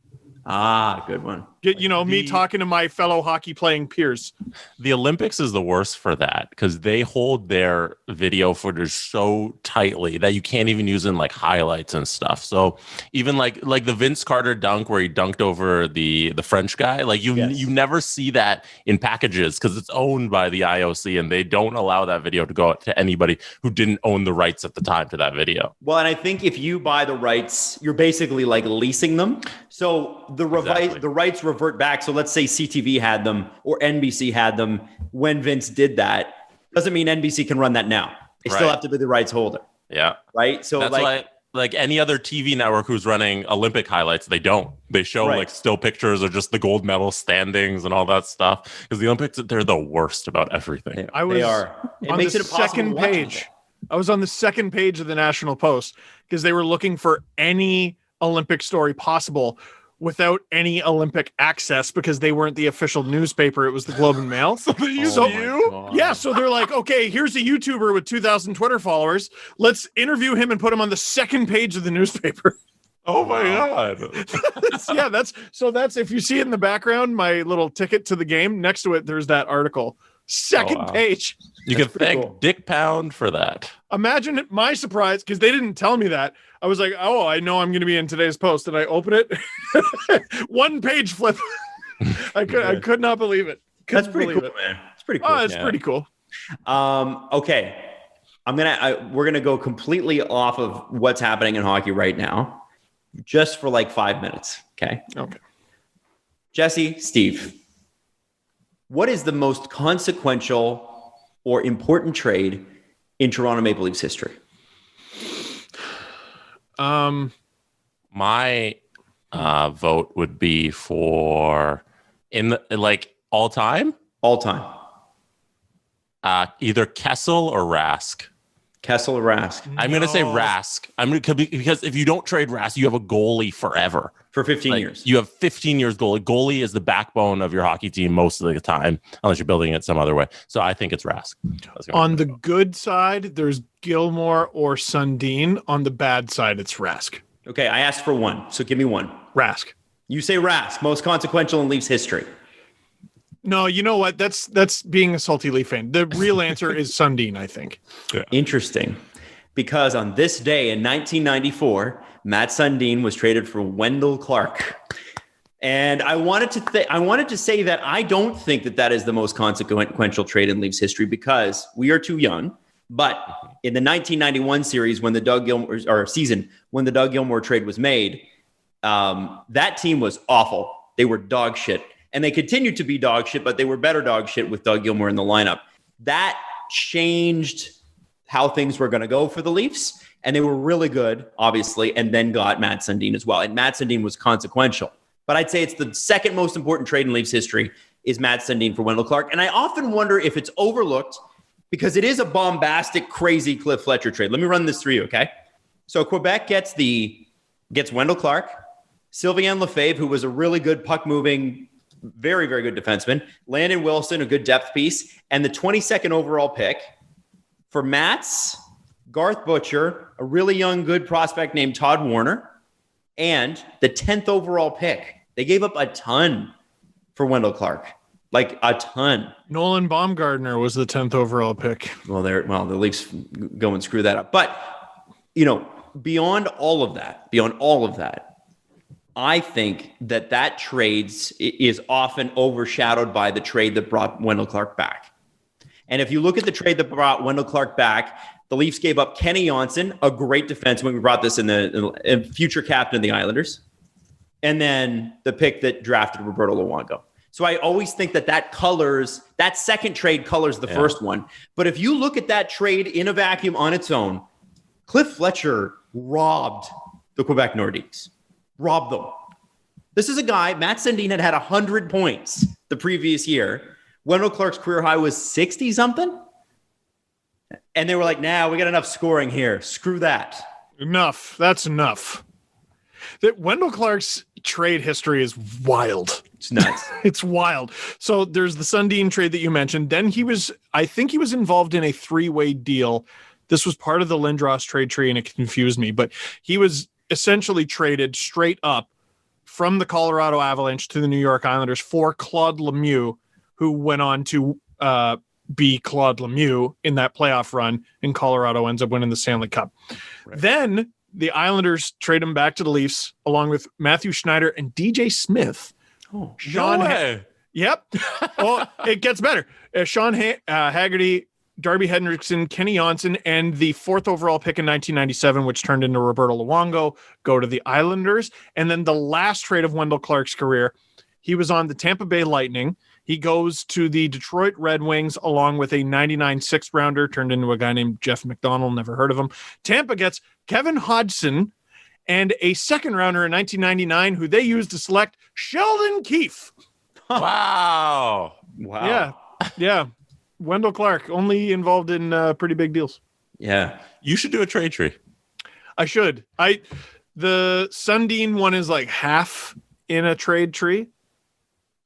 Good one. Me talking to my fellow hockey playing peers. The Olympics is the worst for that because they hold their video footage so tightly that you can't even use in highlights and stuff. So even like the Vince Carter dunk where he dunked over the French guy, you never see that in packages because it's owned by the IOC and they don't allow that video to go out to anybody who didn't own the rights at the time to that video. Well, and I think if you buy the rights, you're basically leasing them. So the rights revert back. So let's say CTV had them or NBC had them when Vince did that. Doesn't mean NBC can run that now. They still have to be the rights holder. Yeah. Right. So that's why any other TV network who's running Olympic highlights, they don't. They show still pictures of just the gold medal standings and all that stuff. Because the Olympics, they're the worst about everything. They are. It makes it impossible second page. I was on the second page of the National Post because they were looking for any Olympic story possible without any Olympic access because they weren't the official newspaper. It was the Globe and Mail. So they used you? Yeah. So they're okay, here's a YouTuber with 2,000 Twitter followers. Let's interview him and put him on the second page of the newspaper. Oh my God. That's if you see it in the background, my little ticket to the game, next to it, there's that article. Second page. You can thank Dick Pound for that. Imagine my surprise, because they didn't tell me that. I was I know I'm going to be in today's post. And I open it. One page flip. I could not believe it. That's pretty cool, man. It's pretty cool. It's pretty cool. Okay. we're gonna go completely off of what's happening in hockey right now, just for like 5 minutes. Okay. Jesse, Steve, what is the most consequential or important trade in Toronto Maple Leafs history? My vote would be for all time. All time. Either Kessel or Rask. Kessel or Rask? I'm going to say Rask. Because if you don't trade Rask, you have a goalie forever. For 15 years. You have 15 years goalie. Goalie is the backbone of your hockey team most of the time, unless you're building it some other way. So I think it's Rask. On the good side, there's Gilmore or Sundin. On the bad side, it's Rask. Okay, I asked for one, so give me one. Rask. You say Rask, most consequential in Leafs history. No, you know what? That's being a salty Leaf fan. The real answer is Sundin, I think. Yeah. Interesting. Because on this day in 1994, Matt Sundin was traded for Wendell Clark. And I wanted to say that I don't think that is the most consequential trade in Leafs history because we are too young. But in the 1991 series, when the Doug Gilmour trade was made, that team was awful. They were dog shit. And they continued to be dog shit, but they were better dog shit with Doug Gilmour in the lineup. That changed how things were going to go for the Leafs. And they were really good, obviously, and then got Matt Sundin as well. And Matt Sundin was consequential. But I'd say it's the second most important trade in Leafs history is Matt Sundin for Wendell Clark. And I often wonder if it's overlooked because it is a bombastic, crazy Cliff Fletcher trade. Let me run this through you, okay? So Quebec gets Wendell Clark, Sylvain Lefebvre, who was a really good puck-moving, very, very good defenseman, Landon Wilson, a good depth piece, and the 22nd overall pick for Mats, Garth Butcher, a really young, good prospect named Todd Warner, and the 10th overall pick. They gave up a ton for Wendell Clark, like a ton. Nolan Baumgartner was the 10th overall pick. Well, the Leafs go and screw that up. But, beyond all of that, I think that trade is often overshadowed by the trade that brought Wendell Clark back. And if you look at the trade that brought Wendell Clark back, the Leafs gave up Kenny Johnson, a great defenseman. We brought this in the future captain of the Islanders. And then the pick that drafted Roberto Luongo. So I always think that second trade colors the first one. But if you look at that trade in a vacuum on its own, Cliff Fletcher robbed the Quebec Nordiques. Robbed them. This is a guy, Matt Sundin had 100 points the previous year. Wendell Clark's career high was 60-something. And they were like, nah, we got enough scoring here. Screw that. Enough. That's enough. That Wendell Clark's trade history is wild. It's nuts. It's wild. So there's the Sundin trade that you mentioned. Then I think he was involved in a 3-way deal. This was part of the Lindros trade tree, and it confused me. But he was essentially traded straight up from the Colorado Avalanche to the New York Islanders for Claude Lemieux, who went on to be Claude Lemieux in that playoff run, and Colorado ends up winning the Stanley Cup. Right. Then the Islanders trade him back to the Leafs along with Matthew Schneider and DJ Smith. Oh, Sean Yep. Well, it gets better. Sean Haggerty, Darby Hendrickson, Kenny Johnson, and the 4th overall pick in 1997, which turned into Roberto Luongo, go to the Islanders. And then the last trade of Wendell Clark's career, he was on the Tampa Bay Lightning. He goes to the Detroit Red Wings along with a 99 6th rounder, turned into a guy named Jeff McDonald, never heard of him. Tampa gets Kevin Hodgson and a 2nd rounder in 1999, who they used to select Sheldon Keefe. Wow. Yeah. Wendell Clark, only involved in pretty big deals. Yeah. You should do a trade tree. I should. The Sundin one is like half in a trade tree.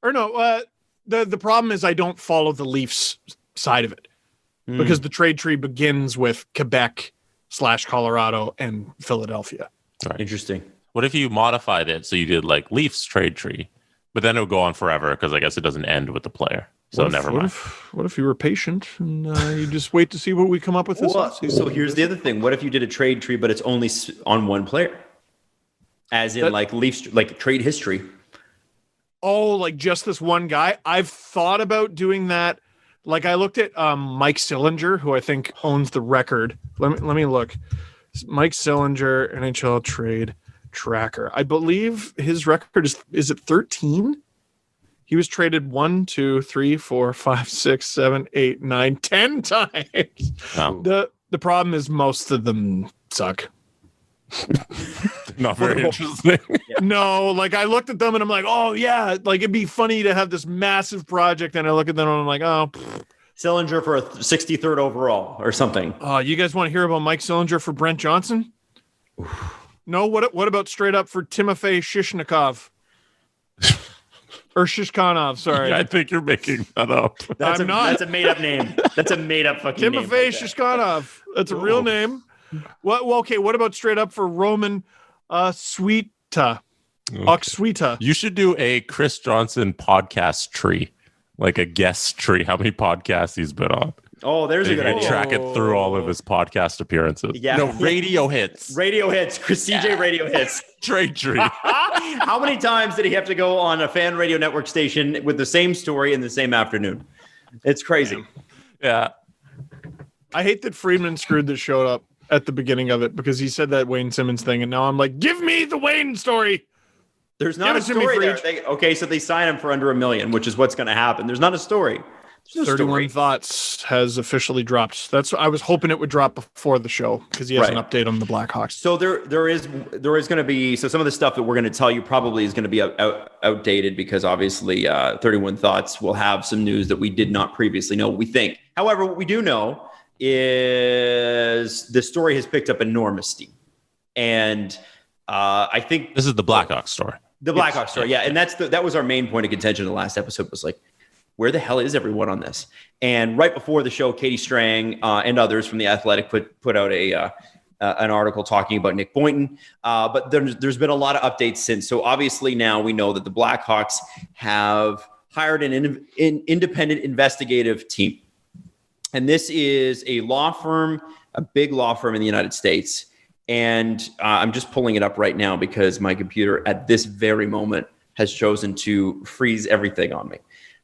Or no, the problem is I don't follow the Leafs side of it because the trade tree begins with Quebec / Colorado and Philadelphia. Right. Interesting. What if you modified it so you did like Leafs trade tree, but then it would go on forever because I guess it doesn't end with the player. So never mind. What if you were patient and you just wait to see what we come up with this offseason? So here's the other thing. What if you did a trade tree, but it's only on one player? As in like Leafs, like trade history. Oh, like just this one guy? I've thought about doing that Like I looked at Mike Sillinger, who I think owns the record. Let me look. Mike Sillinger, NHL trade tracker. I believe his record is it 13? He was traded 1, 2, 3, 4, 5, 6, 7, 8, 9, 10 times. Oh. The problem is most of them suck. Not very interesting. No, like I looked at them and I'm like, oh yeah, like it'd be funny to have this massive project. And I look at them and I'm like, oh. Sillinger for a 63rd overall or something. You guys want to hear about Mike Sillinger for Brent Johnson? No, what about straight up for Timofey Shishnikov? Or Shishkanov, sorry. Yeah, I think you're making that up. That's a made-up name. That's a made-up fucking name. Timofey Shishkanov. That's a real name. What about straight up for Roman Sweeta? Okswita. You should do a Chris Johnson podcast tree, like a guest tree. How many podcasts he's been on? Oh, there's a good idea. Track it through all of his podcast appearances. Yeah. No, radio hits. Radio hits. Chris CJ radio hits. Trade tree. How many times did he have to go on a fan radio network station with the same story in the same afternoon? It's crazy. Yeah. I hate that Friedman screwed the show up at the beginning of it because he said that Wayne Simmons thing, and now I'm like, give me the Wayne story. There's not a story there. So they sign him for under $1 million, which is what's going to happen. There's not a story. 31 Thoughts has officially dropped. I was hoping it would drop before the show because he has an update on the Blackhawks. So there is going to be some of the stuff that we're going to tell you probably is going to be outdated because obviously 31 Thoughts will have some news that we did not previously know. We think, however, what we do know is the story has picked up enormous steam, and I think this is the Blackhawks story. The Blackhawks story, yeah, and that was our main point of contention in the last episode. Was like, where the hell is everyone on this? And right before the show, Katie Strang and others from The Athletic put out an article talking about Nick Boynton. But there's been a lot of updates since. So obviously now we know that the Blackhawks have hired an independent investigative team. And this is a law firm, a big law firm in the United States. And I'm just pulling it up right now because my computer at this very moment has chosen to freeze everything on me.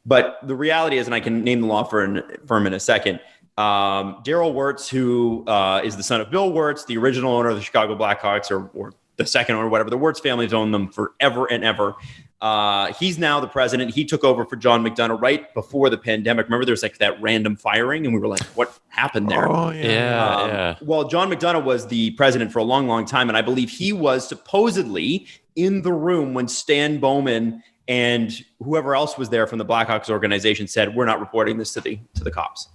But the reality is, and I can name the law firm in a second, Daryl Wirtz, who is the son of Bill Wirtz, the original owner of the Chicago Blackhawks, or the second owner, whatever. The Wirtz family has owned them forever and ever. He's now the president. He took over for John McDonough right before the pandemic. Remember, there was like that random firing, and we were like, what happened there? Oh, yeah. Well, John McDonough was the president for a long, long time, and I believe he was supposedly in the room when Stan Bowman and whoever else was there from the Blackhawks organization said, we're not reporting this to the cops.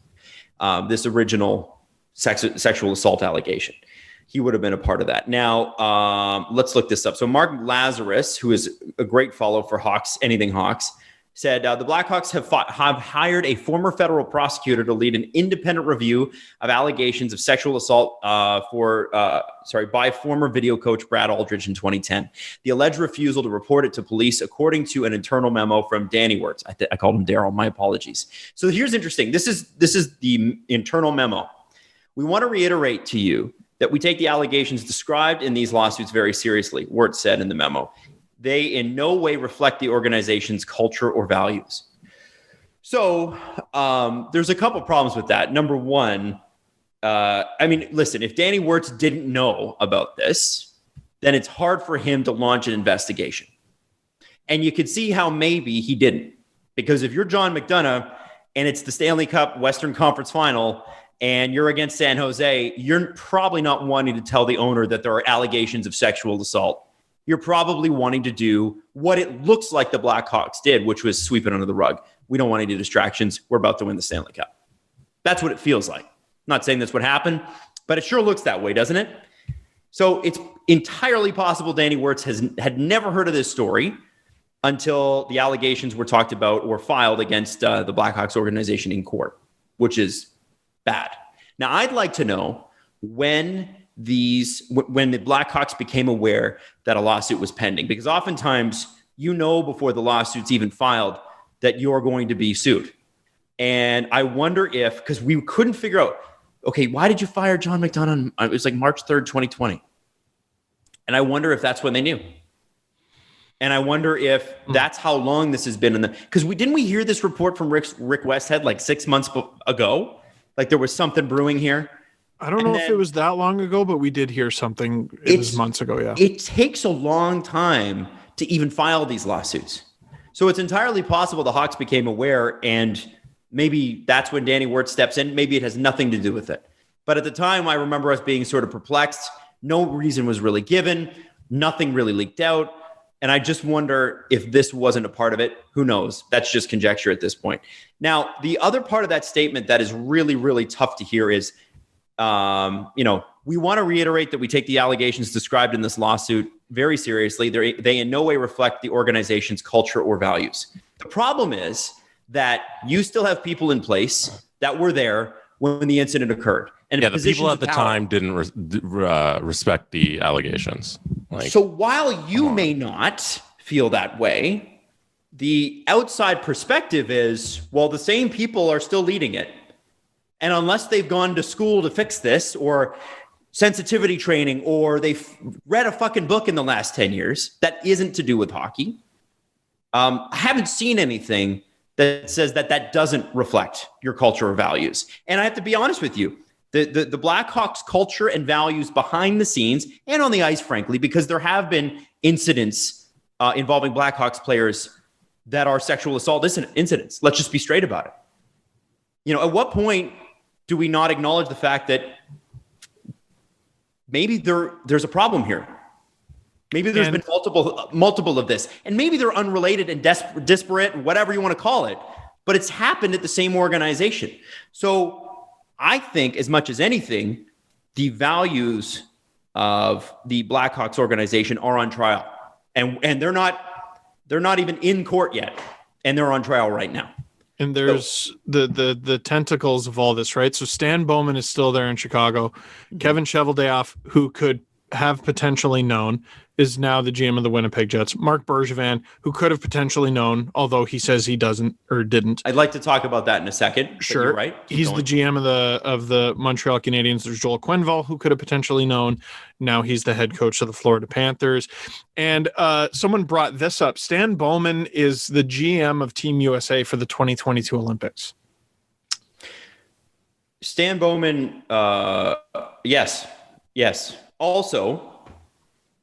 This original sexual assault allegation. He would have been a part of that. Now, let's look this up. So Mark Lazarus, who is a great follow for Hawks, Anything Hawks, said the Blackhawks have hired a former federal prosecutor to lead an independent review of allegations of sexual assault by former video coach Brad Aldridge in 2010. The alleged refusal to report it to police, according to an internal memo from Danny Wirtz. I called him Daryl. My apologies. So here's interesting. This is the internal memo. We want to reiterate to you that we take the allegations described in these lawsuits very seriously, Wirtz said in the memo. They in no way reflect the organization's culture or values. So there's a couple problems with that. Number one, listen, if Danny Wirtz didn't know about this, then it's hard for him to launch an investigation. And you could see how maybe he didn't. Because if you're John McDonough and it's the Stanley Cup Western Conference Final and you're against San Jose, you're probably not wanting to tell the owner that there are allegations of sexual assault. You're probably wanting to do what it looks like the Blackhawks did, which was sweep it under the rug. We don't want any distractions. We're about to win the Stanley Cup. That's what it feels like. I'm not saying that's what happened, but it sure looks that way, doesn't it? So it's entirely possible Danny Wirtz had never heard of this story until the allegations were talked about or filed against the Blackhawks organization in court, which is bad. Now, I'd like to know when the Blackhawks became aware that a lawsuit was pending, because oftentimes before the lawsuit's even filed that you're going to be sued. And I wonder if, because we couldn't figure out, okay, why did you fire John McDonough? It was like March 3rd, 2020. And I wonder if that's when they knew. And I wonder if that's how long this has been because didn't we hear this report from Rick Westhead like 6 months ago? Like there was something brewing here. I don't know if it was that long ago, but we did hear something. It was months ago. Yeah. It takes a long time to even file these lawsuits. So it's entirely possible the Hawks became aware, and maybe that's when Danny Wirtz steps in. Maybe it has nothing to do with it. But at the time, I remember us being sort of perplexed. No reason was really given. Nothing really leaked out. And I just wonder if this wasn't a part of it. Who knows? That's just conjecture at this point. Now, the other part of that statement that is really, really tough to hear is, we want to reiterate that we take the allegations described in this lawsuit very seriously. They in no way reflect the organization's culture or values. The problem is that you still have people in place that were there when the incident occurred. And the people at the time didn't respect the allegations. So while you may not feel that way, the outside perspective is, well, the same people are still leading it. And unless they've gone to school to fix this or sensitivity training, or they've read a fucking book in the last 10 years that isn't to do with hockey, I haven't seen anything that says that doesn't reflect your culture or values. And I have to be honest with you, the Blackhawks culture and values behind the scenes and on the ice, frankly, because there have been incidents involving Blackhawks players that are sexual assault incidents. Let's just be straight about it. At what point do we not acknowledge the fact that maybe there's a problem here? Maybe there's been multiple of this, and maybe they're unrelated and disparate, whatever you want to call it, but it's happened at the same organization. So I think, as much as anything, the values of the Blackhawks organization are on trial, and they're not even in court yet, and they're on trial right now. And there's the tentacles of all this, right? So Stan Bowman is still there in Chicago. Kevin Cheveldayoff, who could have potentially known, is now the GM of the Winnipeg Jets. Mark Bergevin, who could have potentially known, although he says he doesn't or didn't. I'd like to talk about that in a second. Sure. You're right. He's the GM of the Montreal Canadiens. There's Joel Quenneville, who could have potentially known. Now he's the head coach of the Florida Panthers. And someone brought this up. Stan Bowman is the GM of Team USA for the 2022 Olympics. Stan Bowman, yes.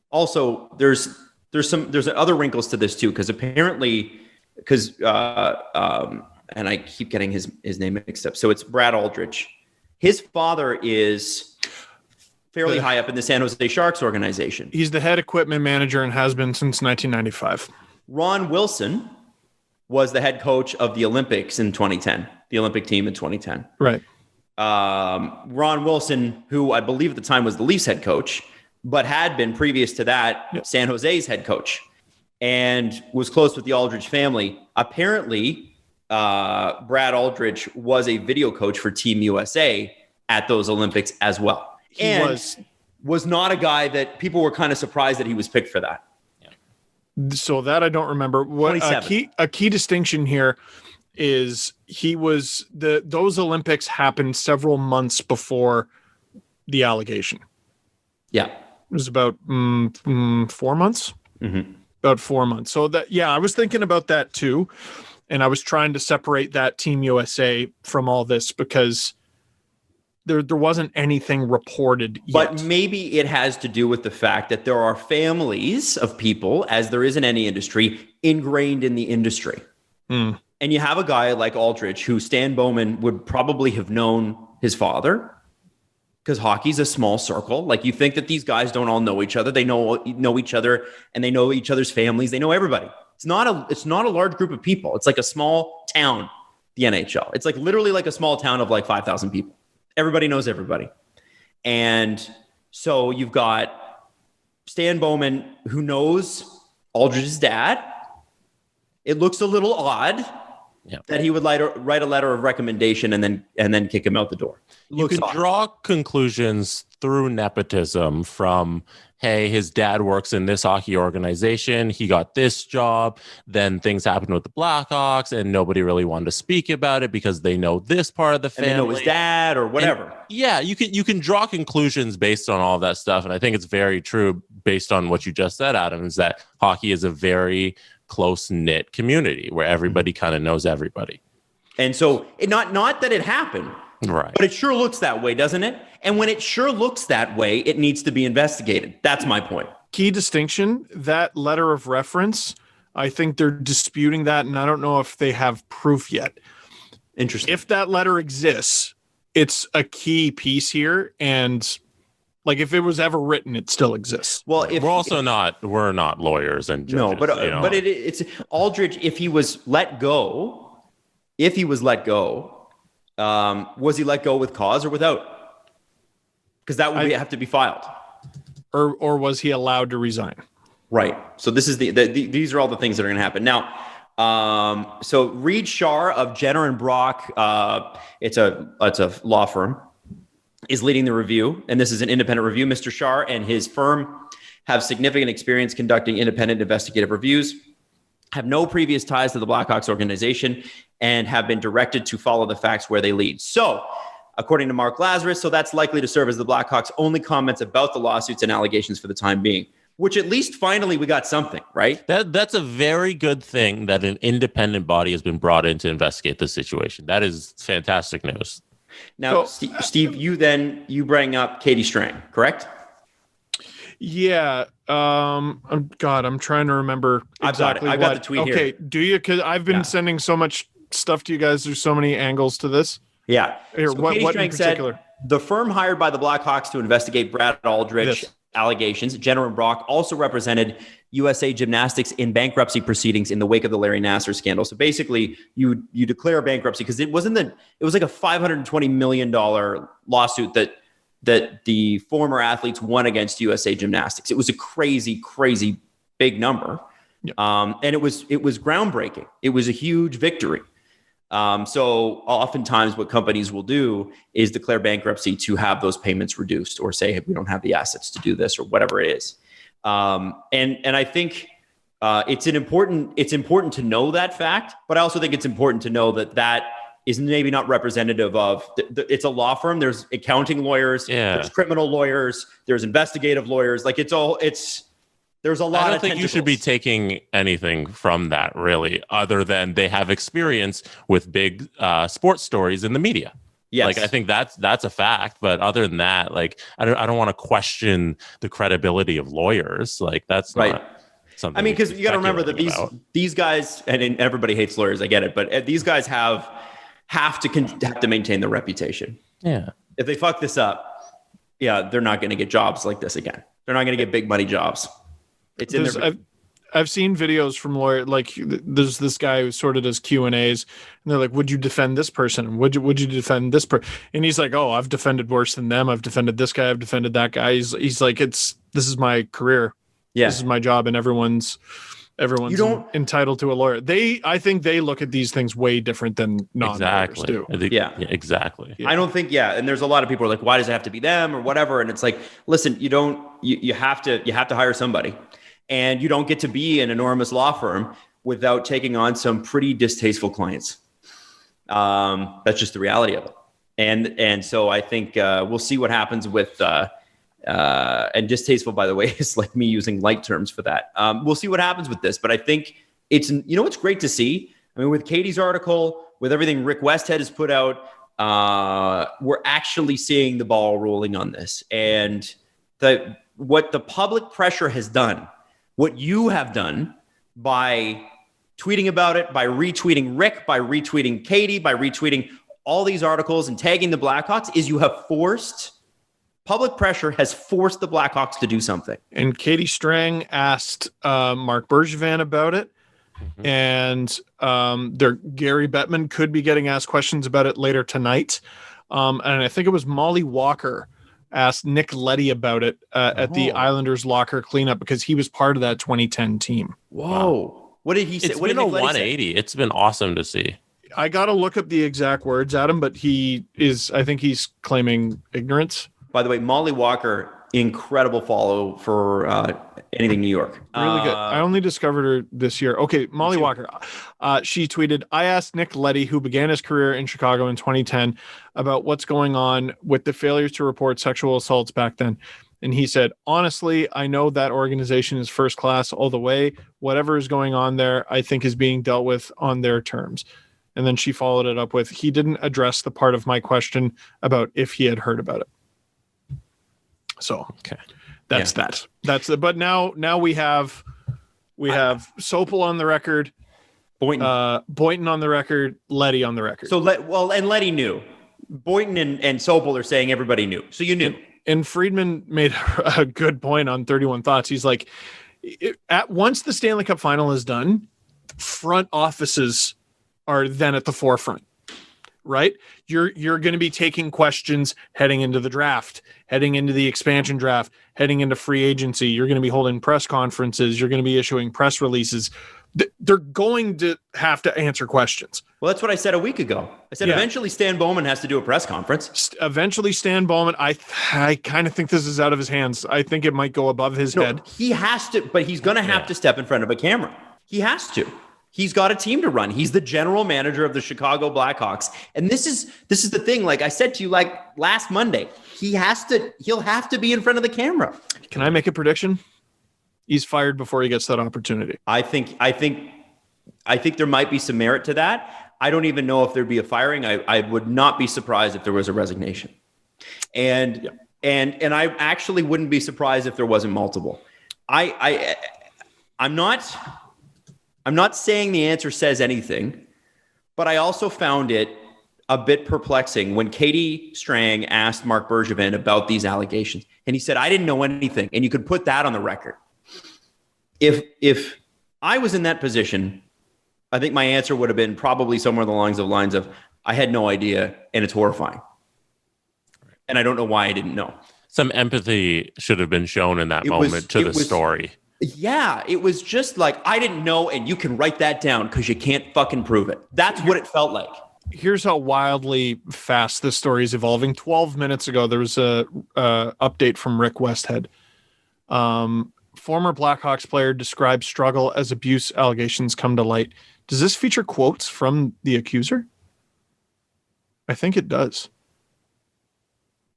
Also, there's other wrinkles to this too, because apparently, and I keep getting his name mixed up. So it's Brad Aldrich. His father is fairly high up in the San Jose Sharks organization. He's the head equipment manager and has been since 1995. Ron Wilson was the head coach of the Olympics in 2010, the Olympic team in 2010. Right. Ron Wilson, who I believe at the time was the Leafs head coach, but had been previous to that San Jose's head coach, and was close with the Aldrich family. Apparently, Brad Aldrich was a video coach for Team USA at those Olympics as well. He was not a guy that people were kind of surprised that he was picked for that. So that I don't remember. What a key distinction here is those Olympics happened several months before the allegation. Yeah. It was about 4 months. Mm-hmm. About 4 months. So I was thinking about that too. And I was trying to separate that Team USA from all this because there wasn't anything reported yet. But maybe it has to do with the fact that there are families of people, as there is in any industry, ingrained in the industry. Mm. And you have a guy like Aldrich, who Stan Bowman would probably have known his father, because hockey's a small circle. Like, you think that these guys don't all know each other. They know each other, and they know each other's families. They know everybody. It's not a large group of people. It's like a small town, the NHL. It's like literally like a small town of like 5,000 people. Everybody knows everybody. And so you've got Stan Bowman, who knows Aldrich's dad. It looks a little odd that he would write a letter of recommendation and then kick him out the door. You can draw conclusions through nepotism from hey, his dad works in this hockey organization. He got this job. Then things happened with the Blackhawks and nobody really wanted to speak about it because they know this part of the family. And they know his dad or whatever. And yeah, you can draw conclusions based on all of that stuff. And I think it's very true based on what you just said, Adam, is that hockey is a very close-knit community where everybody kind of knows everybody. And so not that it happened, right? But it sure looks that way, doesn't it? And when it sure looks that way, it needs to be investigated. That's my point. Key distinction, that letter of reference, I think they're disputing that, and I don't know if they have proof yet. Interesting. If that letter exists, it's a key piece here, and like if it was ever written, it still exists. Well, we're not lawyers and judges, no, but it's Aldridge. If he was let go, was he let go with cause or without? Because that would have to be filed. Or was he allowed to resign? Right. So this is these are all the things that are going to happen now. So Reed Shar of Jenner and Brock, it's a law firm, is leading the review, and this is an independent review. Mr. Shar and his firm have significant experience conducting independent investigative reviews, have no previous ties to the Blackhawks organization, and have been directed to follow the facts where they lead. So, according to Mark Lazarus, so that's likely to serve as the Blackhawks' only comments about the lawsuits and allegations for the time being, which at least finally we got something, right? That's a very good thing that an independent body has been brought in to investigate the situation. That is fantastic news. Now, Steve, you bring up Katie Strang, correct? Yeah. I'm trying to remember exactly I've got the tweet here. Okay, do you? Because I've been sending so much stuff to you guys. There's so many angles to this. Yeah. Here, so what in particular? Said, the firm hired by the Blackhawks to investigate Brad Aldrich allegations, Jenner and Brock, also represented USA Gymnastics in bankruptcy proceedings in the wake of the Larry Nassar scandal. So basically, you declare bankruptcy because it was like a $520 million lawsuit that the former athletes won against USA Gymnastics. It was a crazy, crazy big number. Yeah. And it was groundbreaking. It was a huge victory. So oftentimes what companies will do is declare bankruptcy to have those payments reduced or say, hey, we don't have the assets to do this or whatever it is. And I think it's important to know that fact, but I also think it's important to know that is maybe not representative of it's a law firm. There's accounting lawyers, there's criminal lawyers, there's investigative lawyers. Like there's a lot. I don't think you should be taking anything from that really, other than they have experience with big sports stories in the media. Yes. Like I think that's a fact, but other than that, like I don't want to question the credibility of lawyers. Like that's not something. I mean, because you got to remember that these guys, and everybody hates lawyers. I get it, but these guys have to maintain their reputation. Yeah. If they fuck this up, they're not going to get jobs like this again. They're not going to get big money jobs. It's in their. I've seen videos from lawyers, like there's this guy who sort of does Q&As, and they're like, would you defend this person? Would you defend this person? And he's like, oh, I've defended worse than them. I've defended this guy. I've defended that guy. He's like, this is my career. Yeah. This is my job. And everyone's entitled to a lawyer. I think they look at these things way different than non-lawyers do. Yeah, exactly. Yeah. I don't think, and there's a lot of people who are like, why does it have to be them or whatever? And it's like, listen, you have to hire somebody. And you don't get to be an enormous law firm without taking on some pretty distasteful clients. That's just the reality of it. And so I think we'll see what happens with and distasteful, by the way, is like me using light terms for that. We'll see what happens with this, but I think it's great to see. I mean, with Katie's article, with everything Rick Westhead has put out, we're actually seeing the ball rolling on this. And what the public pressure has done, what you have done by tweeting about it, by retweeting Rick, by retweeting Katie, by retweeting all these articles and tagging the Blackhawks, is you have public pressure has forced the Blackhawks to do something. And Katie Strang asked Mark Bergevin about it. Mm-hmm. And Gary Bettman could be getting asked questions about it later tonight. And I think it was Molly Walker asked Nick Leddy about it at the Islanders locker cleanup because he was part of that 2010 team. Whoa. Wow. What did he say? It's been a 180. It's been awesome to see. I got to look up the exact words, Adam, but I think he's claiming ignorance. By the way, Molly Walker incredible follow for anything New York. Really good. I only discovered her this year. Okay, Molly Walker. She tweeted, I asked Nick Leddy, who began his career in Chicago in 2010, about what's going on with the failures to report sexual assaults back then. And he said, honestly, I know that organization is first class all the way. Whatever is going on there, I think is being dealt with on their terms. And then she followed it up with, he didn't address the part of my question about if he had heard about it. So okay, that's it. But now we have Sopel on the record, Boynton on the record, Leddy on the record. So and Leddy knew. Boynton and Sopel are saying everybody knew. So you knew. And Friedman made a good point on 31 Thoughts. He's like, once the Stanley Cup final is done, front offices are then at the forefront, right? You're going to be taking questions heading into the draft, heading into the expansion draft, heading into free agency. You're going to be holding press conferences. You're going to be issuing press releases. They're going to have to answer questions. Well, that's what I said a week ago. I said eventually Stan Bowman has to do a press conference. Eventually Stan Bowman, I kind of think this is out of his hands. I think it might go above his head. He has to, but he's going to have to step in front of a camera. He has to. He's got a team to run. He's the general manager of the Chicago Blackhawks. And this is the thing. Like I said to you, like last Monday, he'll have to be in front of the camera. Can I make a prediction? He's fired before he gets that opportunity. I think there might be some merit to that. I don't even know if there'd be a firing. I would not be surprised if there was a resignation. And I actually wouldn't be surprised if there wasn't multiple. I'm not saying the answer says anything, but I also found it a bit perplexing when Katie Strang asked Marc Bergevin about these allegations. And he said, I didn't know anything. And you could put that on the record. If I was in that position, I think my answer would have been probably somewhere along the lines of, I had no idea and it's horrifying. And I don't know why I didn't know. Some empathy should have been shown in that moment to the story. Yeah, it was just like, I didn't know, and you can write that down because you can't fucking prove it. That's what it felt like. Here's how wildly fast this story is evolving. 12 minutes ago, there was a update from Rick Westhead. Former Blackhawks player describes struggle as abuse allegations come to light. Does this feature quotes from the accuser? I think it does.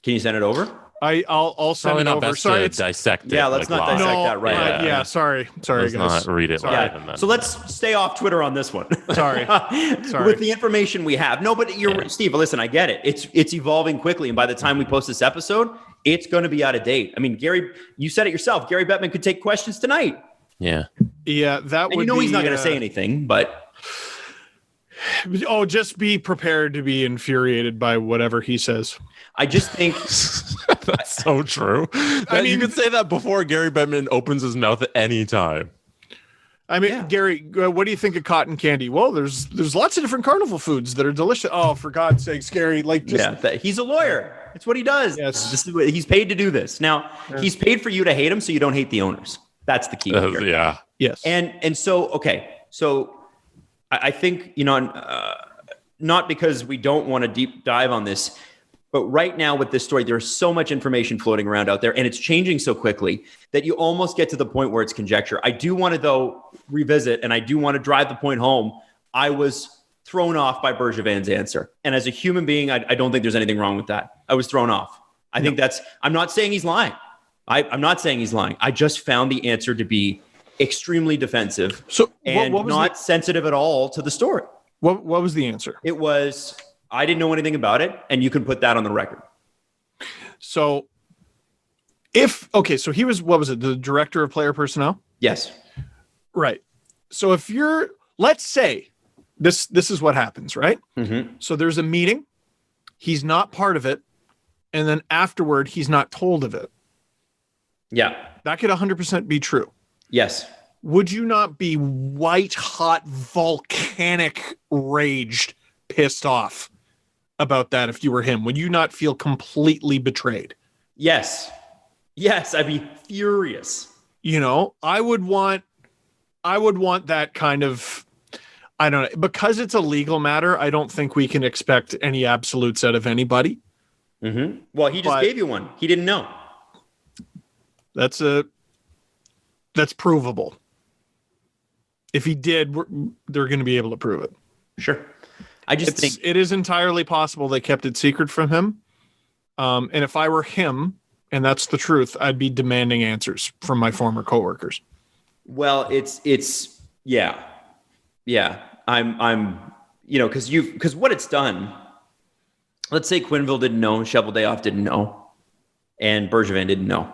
Can you send it over? I'll send Probably it not over. best Sorry, to dissect it. Yeah, let's not dissect that right. Yeah, sorry, let's guys. not read it live. And then. So let's stay off Twitter on this one. Sorry. With the information we have. No, but Steve, listen, I get it. It's evolving quickly, and by the time we post this episode, it's going to be out of date. I mean, Gary, you said it yourself. Gary Bettman could take questions tonight. Yeah, that would. And he's not going to say anything, but. Oh, just be prepared to be infuriated by whatever he says. I just think that's so true. I mean, you could say that before Gary Bettman opens his mouth at any time. I mean, Gary, what do you think of cotton candy? Well, there's lots of different carnival foods that are delicious. Oh, for God's sakes, Gary! He's a lawyer. It's what he does. Yes, this is what, he's paid to do this. Now, he's paid for you to hate him, so you don't hate the owners. That's the key. Here. Yeah. Yes. And so I think, not because we don't want to deep dive on this, but right now with this story, there's so much information floating around out there and it's changing so quickly that you almost get to the point where it's conjecture. I do want to, though, revisit, and I do want to drive the point home. I was thrown off by Bergevin's answer. And as a human being, I don't think there's anything wrong with that. I was thrown off. I think I'm not saying he's lying. I'm not saying he's lying. I just found the answer to be extremely defensive and not sensitive at all to the story. What was the answer? It was, I didn't know anything about it, and you can put that on the record. So so he was, what was it, the director of player personnel? Yes. Right. So if let's say this is what happens, right? Mm-hmm. So there's a meeting, he's not part of it, and then afterward, he's not told of it. Yeah. That could 100% be true. Yes. Would you not be white hot, volcanic, raged, pissed off about that if you were him? Would you not feel completely betrayed? Yes. Yes, I'd be furious. I would want that kind of, I don't know, because it's a legal matter. I don't think we can expect any absolutes out of anybody. Mm-hmm. Well, he just gave you one. He didn't know. That's provable. If he did, they're going to be able to prove it. Sure. I just think it is entirely possible they kept it secret from him. And if I were him, and that's the truth, I'd be demanding answers from my former coworkers. Well, it's yeah. I'm because what it's done. Let's say Quenneville didn't know, Cheveldayoff didn't know, and Bergevin didn't know.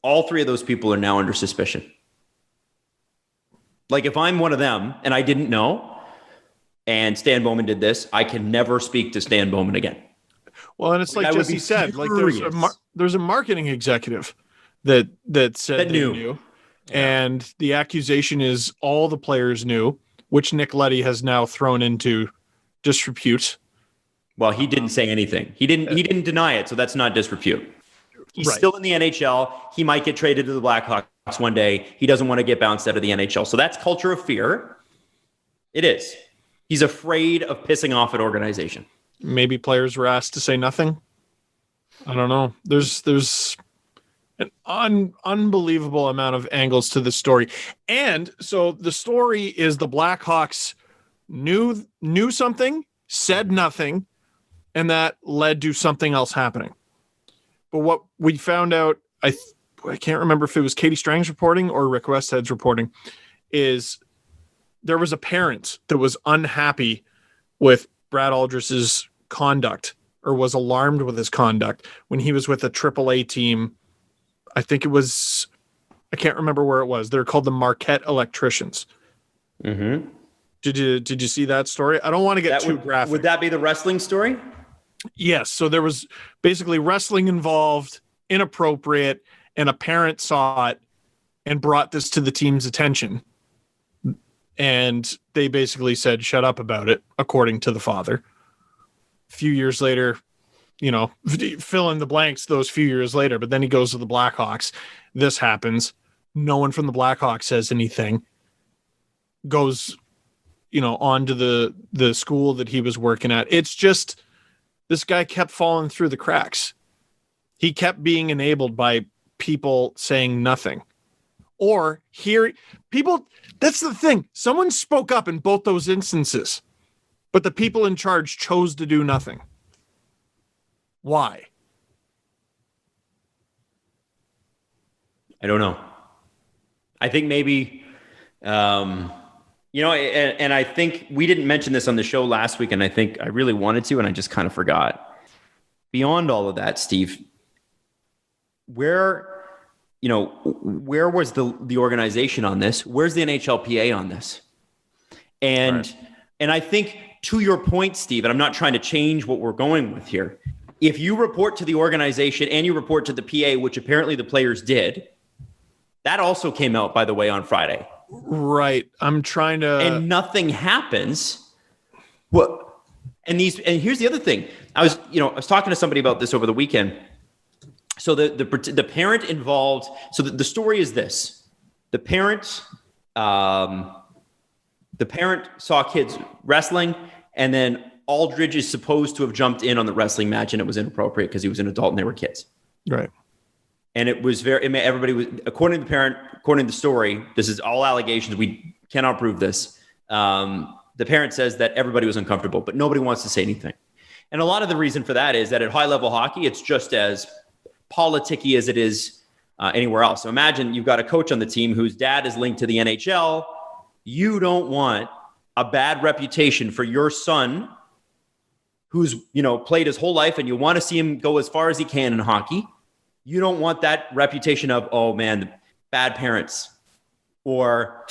All three of those people are now under suspicion. Like if I'm one of them and I didn't know, and Stan Bowman did this, I can never speak to Stan Bowman again. Well, and it's like Jesse said, like there's a marketing executive that said that they knew. Yeah. And the accusation is all the players knew, which Nick Leddy has now thrown into disrepute. Well, he didn't say anything. He didn't deny it, so that's not disrepute. He's still in the NHL. He might get traded to the Blackhawks one day. He doesn't want to get bounced out of the NHL. So that's culture of fear. It is. He's afraid of pissing off an organization. Maybe players were asked to say nothing. I don't know. There's an unbelievable amount of angles to this story. And so the story is the Blackhawks knew something, said nothing, and that led to something else happening. But what we found out, I can't remember if it was Katie Strang's reporting or Rick Westhead's reporting, is there was a parent that was unhappy with Brad Aldrich's conduct or was alarmed with his conduct when he was with a AAA team. I think it was, I can't remember where it was. They're called the Marquette Electricians. Mm-hmm. Did you see that story? I don't want to get too graphic. Would that be the wrestling story? Yes. So there was basically wrestling involved, inappropriate, and a parent saw it and brought this to the team's attention. And they basically said, shut up about it, according to the father. A few years later, fill in the blanks those few years later, but then he goes to the Blackhawks. This happens. No one from the Blackhawks says anything. Goes, on to the school that he was working at. It's just, this guy kept falling through the cracks. He kept being enabled by people saying nothing. Or hearing people, that's the thing. Someone spoke up in both those instances, but the people in charge chose to do nothing. Why? I don't know. I think maybe, and I think we didn't mention this on the show last week, and I think I really wanted to, and I just kind of forgot. Beyond all of that, Steve, where was the organization on this? Where's the NHLPA on this? And I think to your point, Steve, and I'm not trying to change what we're going with here. If you report to the organization and you report to the PA, which apparently the players did, that also came out, by the way, on Friday. Right. I'm trying to... And nothing happens. Well, and here's the other thing. I was talking to somebody about this over the weekend. So the parent involved, so the story is this. The parent saw kids wrestling, and then Aldrich is supposed to have jumped in on the wrestling match, and it was inappropriate because he was an adult and they were kids. Right. And it was everybody was, according to the parent, according to the story, this is all allegations. We cannot prove this. The parent says that everybody was uncomfortable, but nobody wants to say anything. And a lot of the reason for that is that at high level hockey, it's just as politicky as it is anywhere else. So imagine you've got a coach on the team whose dad is linked to the NHL. You don't want a bad reputation for your son who's, played his whole life, and you want to see him go as far as he can in hockey. You don't want that reputation of, oh man, bad parents, or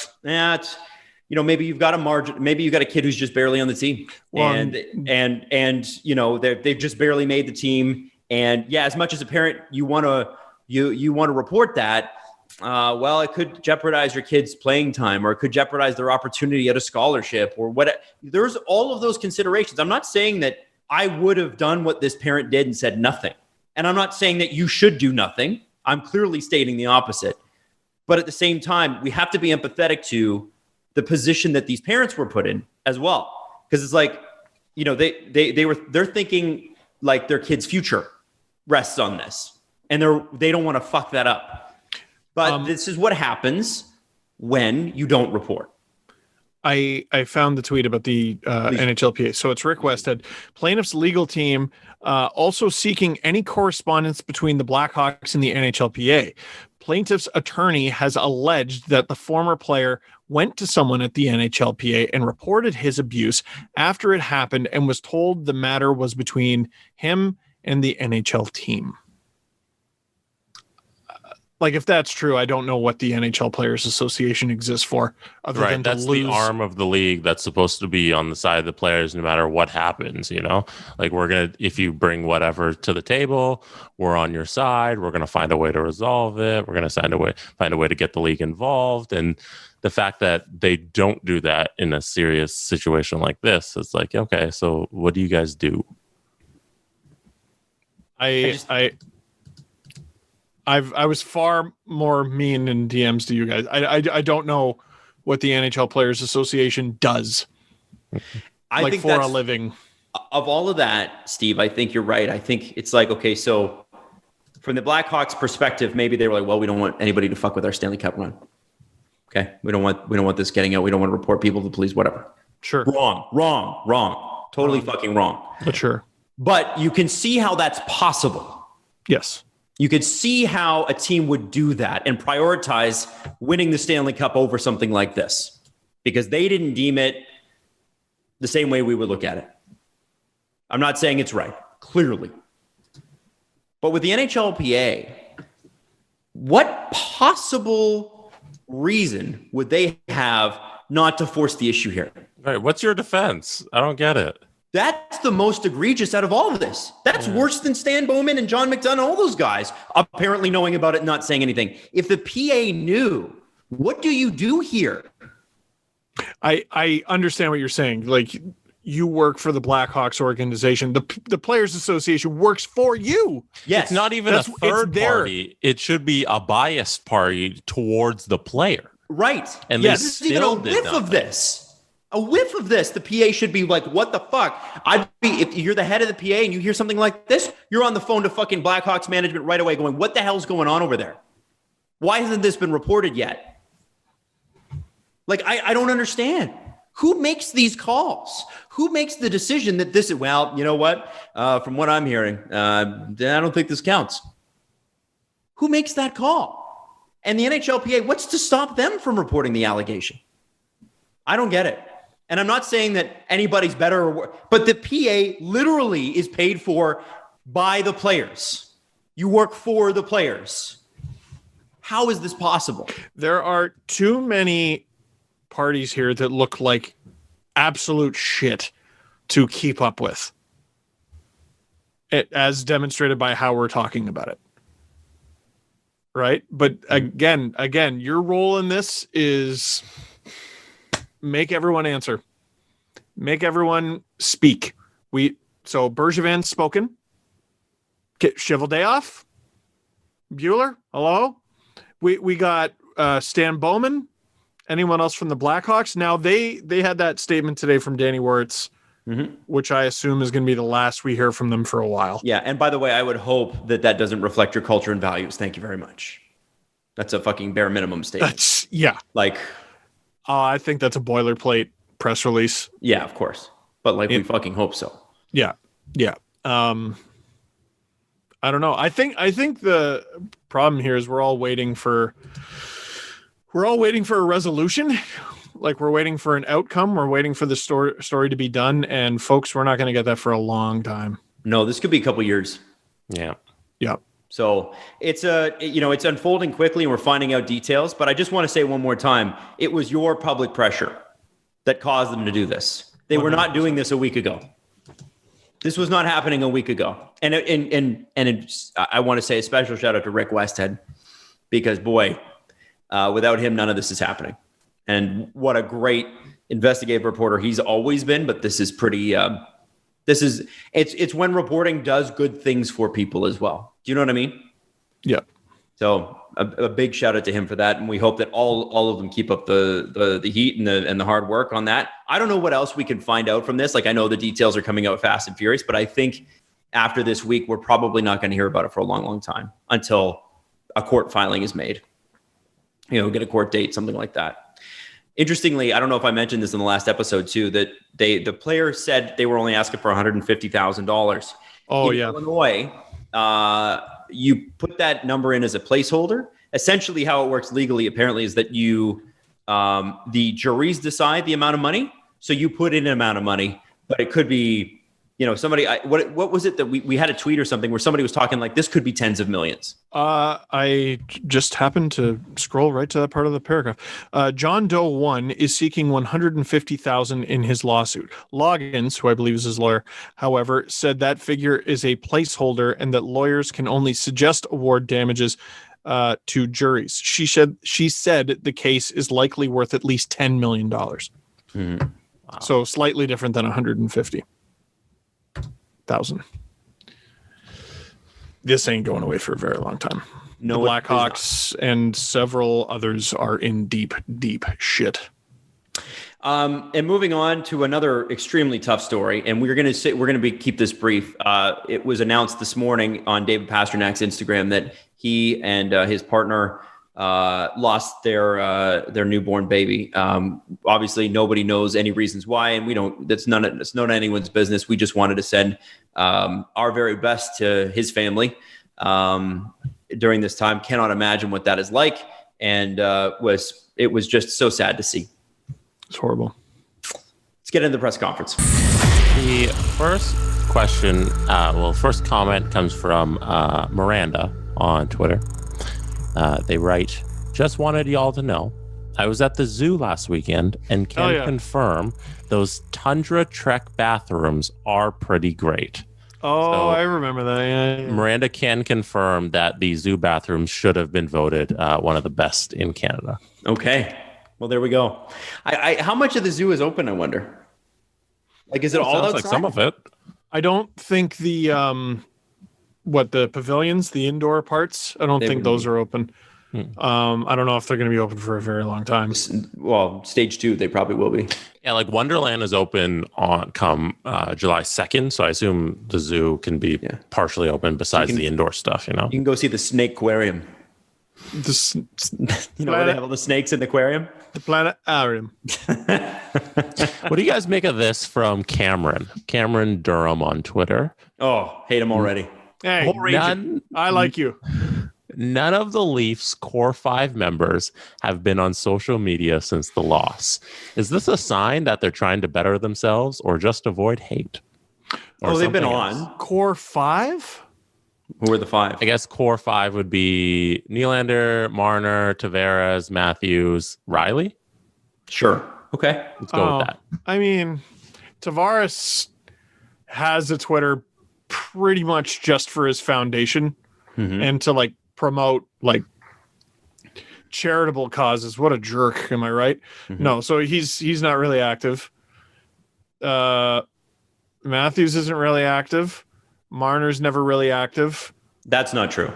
maybe you've got a margin. Maybe you've got a kid who's just barely on the team, and they've just barely made the team. And yeah, as much as a parent, you want to report that. Well, it could jeopardize your kid's playing time, or it could jeopardize their opportunity at a scholarship, or what. There's all of those considerations. I'm not saying that I would have done what this parent did and said nothing. And I'm not saying that you should do nothing. I'm clearly stating the opposite. But at the same time, we have to be empathetic to the position that these parents were put in as well. Because it's like, they're thinking like their kid's future rests on this. And they don't want to fuck that up. But this is what happens when you don't report. I found the tweet about the NHLPA. So it's Rick Westhead. Plaintiff's legal team also seeking any correspondence between the Blackhawks and the NHLPA. Plaintiff's attorney has alleged that the former player went to someone at the NHLPA and reported his abuse after it happened and was told the matter was between him and the NHL team. Like, if that's true, I don't know what the NHL Players Association exists for. Other than that's the arm of the league that's supposed to be on the side of the players no matter what happens, you know? Like, if you bring whatever to the table, we're on your side. We're going to find a way to resolve it. We're going to find a way to get the league involved. And the fact that they don't do that in a serious situation like this, it's like, okay, so what do you guys do? I was far more mean in DMs to you guys. I don't know what the NHL Players Association does. I think for a living. Of all of that, Steve, I think you're right. I think it's like, okay, so from the Blackhawks perspective, maybe they were like, well, we don't want anybody to fuck with our Stanley Cup run. Okay, we don't want this getting out. We don't want to report people to the police, whatever. Sure. Wrong. Totally fucking wrong. But sure. But you can see how that's possible. Yes. You could see how a team would do that and prioritize winning the Stanley Cup over something like this because they didn't deem it the same way we would look at it. I'm not saying it's right, clearly. But with the NHLPA, what possible reason would they have not to force the issue here? Right. What's your defense? I don't get it. That's the most egregious out of all of this. That's worse than Stan Bowman and John McDonough, all those guys apparently knowing about it and not saying anything. If the PA knew, what do you do here? I understand what you're saying. Like, you work for the Blackhawks organization. The Players Association works for you. Yes. It's not even a third party. It should be a biased party towards the player. Right. And this is even a whiff of this. A whiff of this, the PA should be like, what the fuck? If you're the head of the PA and you hear something like this, you're on the phone to fucking Blackhawks management right away going, what the hell's going on over there? Why hasn't this been reported yet? Like, I don't understand. Who makes these calls? Who makes the decision that this is, well, you know what? From what I'm hearing, I don't think this counts. Who makes that call? And the NHLPA, what's to stop them from reporting the allegation? I don't get it. And I'm not saying that anybody's better or worse, but the PA literally is paid for by the players. You work for the players. How is this possible? There are too many parties here that look like absolute shit to keep up with, as demonstrated by how we're talking about it. Right? But again, your role in this is make everyone answer. Make everyone speak. So Bergevin's spoken. Cheveldayoff? Bueller? Hello? We got Stan Bowman. Anyone else from the Blackhawks? Now they had that statement today from Danny Wirtz, which I assume is going to be the last we hear from them for a while. Yeah, and by the way, I would hope that doesn't reflect your culture and values. Thank you very much. That's a fucking bare minimum statement. Like, I think that's a boilerplate press release. Yeah, of course. But we fucking hope so. Yeah. I don't know. I think the problem here is we're all waiting for a resolution. Like, we're waiting for an outcome. We're waiting for the story to be done. And folks, we're not going to get that for a long time. No, this could be a couple years. Yeah. So it's it's unfolding quickly and we're finding out details, but I just want to say one more time, it was your public pressure that caused them to do this. They 100%. Were not doing this a week ago. This was not happening a week ago. And I want to say a special shout out to Rick Westhead because boy, without him, none of this is happening. And what a great investigative reporter he's always been, but this is pretty, it's when reporting does good things for people as well. Do you know what I mean? Yeah. So a big shout out to him for that. And we hope that all of them keep up the heat and the hard work on that. I don't know what else we can find out from this. Like, I know the details are coming out fast and furious, but I think after this week, we're probably not going to hear about it for a long, long time until a court filing is made. get a court date, something like that. Interestingly, I don't know if I mentioned this in the last episode too, that the player said they were only asking for $150,000. Oh, in yeah. Illinois, you put that number in as a placeholder. Essentially, how it works legally, apparently, is that the juries decide the amount of money. So you put in an amount of money, but it could be, somebody. What was it that we had a tweet or something where somebody was talking like this could be tens of millions. I just happened to scroll right to that part of the paragraph. John Doe 1 is seeking $150,000 in his lawsuit. Loggins, who I believe is his lawyer, however, said that figure is a placeholder and that lawyers can only suggest award damages to juries. She said the case is likely worth at least $10 million. Mm-hmm. Wow. So slightly different than $150,000. This ain't going away for a very long time. No, the Blackhawks and several others are in deep, deep shit. And moving on to another extremely tough story, and we're going to keep this brief. It was announced this morning on David Pasternak's Instagram that he and his partner lost their newborn baby. Obviously, nobody knows any reasons why, and we don't. It's none of anyone's business. We just wanted to send our very best to his family during this time. Cannot imagine what that is like, and it was just so sad to see. It's horrible. Let's get into the press conference. The first question, first comment comes from Miranda on Twitter. They write, just wanted y'all to know, I was at the zoo last weekend and can confirm those Tundra Trek bathrooms are pretty great. Oh, So, I remember that. Yeah. Miranda can confirm that the zoo bathrooms should have been voted one of the best in Canada. Okay. Well, there we go. How much of the zoo is open, I wonder? Like, is it all outside? Like some of it. I don't think the the pavilions, the indoor parts, I don't think those are open. I don't know if they're going to be open for a very long time. Well, stage 2, they probably will be. Yeah, like Wonderland is open on July 2nd, so I assume the zoo can be partially open besides the indoor stuff, You can go see the snake aquarium. Where they have all the snakes in the aquarium? The planetarium. What do you guys make of this from Cameron Durham on Twitter? Oh, hate him already. Hey, I like you. None of the Leafs core 5 members have been on social media since the loss. Is this a sign that they're trying to better themselves or just avoid hate? Or they've been else? on. Core 5? Who are the 5? I guess core 5 would be Nylander, Marner, Tavares, Matthews, Riley. Sure. Okay. Let's go with that. I mean, Tavares has a Twitter pretty much just for his foundation and to promote charitable causes. What a jerk. Am I right? No. So he's not really active. Matthews isn't really active. Marner's never really active. That's not true.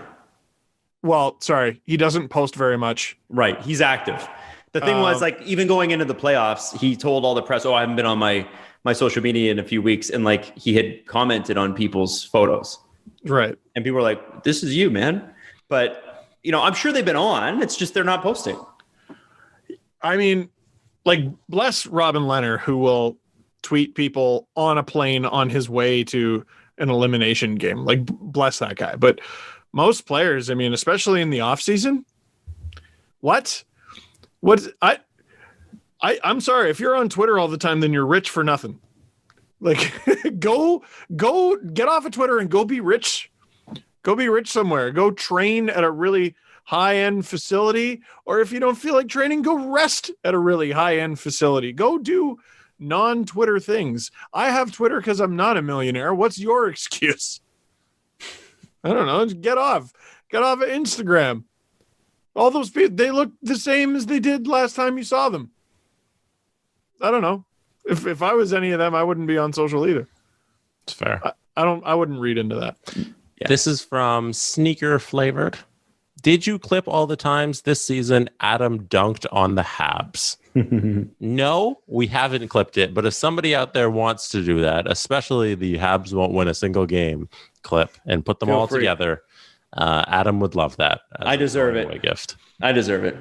Well, sorry. He doesn't post very much. Right. He's active. The thing was, even going into the playoffs, he told all the press, I haven't been on my social media in a few weeks. And he had commented on people's photos. Right. And people were like, this is you, man. But, I'm sure they've been on. It's just they're not posting. I mean, bless Robin Leonard, who will tweet people on a plane on his way to an elimination game. Bless that guy. But most players, especially in the off season, I'm sorry, if you're on Twitter all the time, then you're rich for nothing. Go get off of Twitter and go be rich. Go be rich somewhere. Go train at a really high-end facility. Or if you don't feel like training, go rest at a really high-end facility. Go do non-Twitter things. I have Twitter because I'm not a millionaire. What's your excuse? I don't know. Just get off of Instagram. All those people, they look the same as they did last time you saw them. I don't know. If I was any of them, I wouldn't be on social either. It's fair. I wouldn't read into that. Yeah. This is from Sneaker Flavored. Did you clip all the times this season Adam dunked on the Habs? No, we haven't clipped it. But if somebody out there wants to do that, especially the Habs won't win a single game clip and put them all together, Adam would love that. I deserve it. Gift. I deserve it.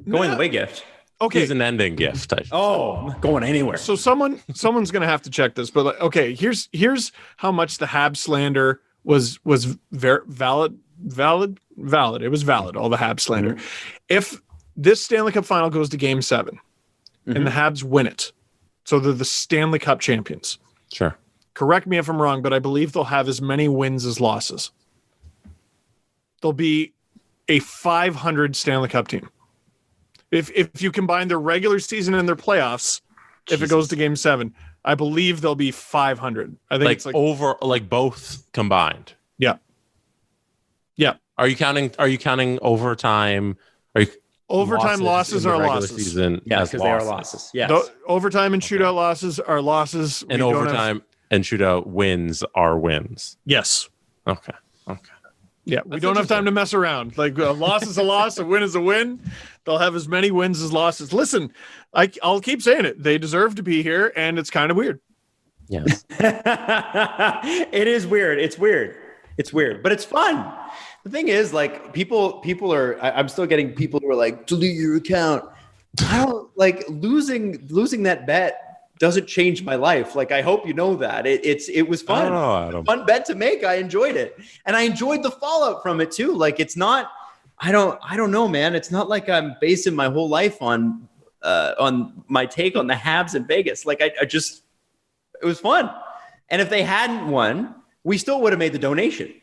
Going away gift. Okay. Season-ending gift. I'm not going anywhere. So someone's going to have to check this, but okay, here's how much the Habs slander was valid. It was valid, all the Habs slander. If this Stanley Cup final goes to Game 7 and the Habs win it, so they're the Stanley Cup champions. Sure. Correct me if I'm wrong, but I believe they'll have as many wins as losses. They'll be a 500 Stanley Cup team. If you combine their regular season and their playoffs, if it goes to Game 7, I believe they'll be 500. I think it's over both combined. Yeah. Yeah. Are you counting overtime? Overtime losses are losses. Season because they are losses. Yes. Overtime and shootout losses are losses. And overtime and shootout wins are wins. Yes. Okay. Yeah, we don't have time to mess around. Like a loss is a loss, a win is a win. They'll have as many wins as losses. Listen, I'll keep saying it. They deserve to be here, and it's kind of weird. Yes. It is weird. It's weird, but it's fun. The thing is, like, people are. I'm still getting people who are like, delete your account. I don't like losing that bet. Doesn't change my life. Like, I hope you know that it was fun. Fun bet to make. I enjoyed it, and I enjoyed the fallout from it too. Like, it's not. I don't know, man. It's not like I'm basing my whole life on my take on the Habs in Vegas. Like, I just, it was fun, and if they hadn't won, we still would have made the donation.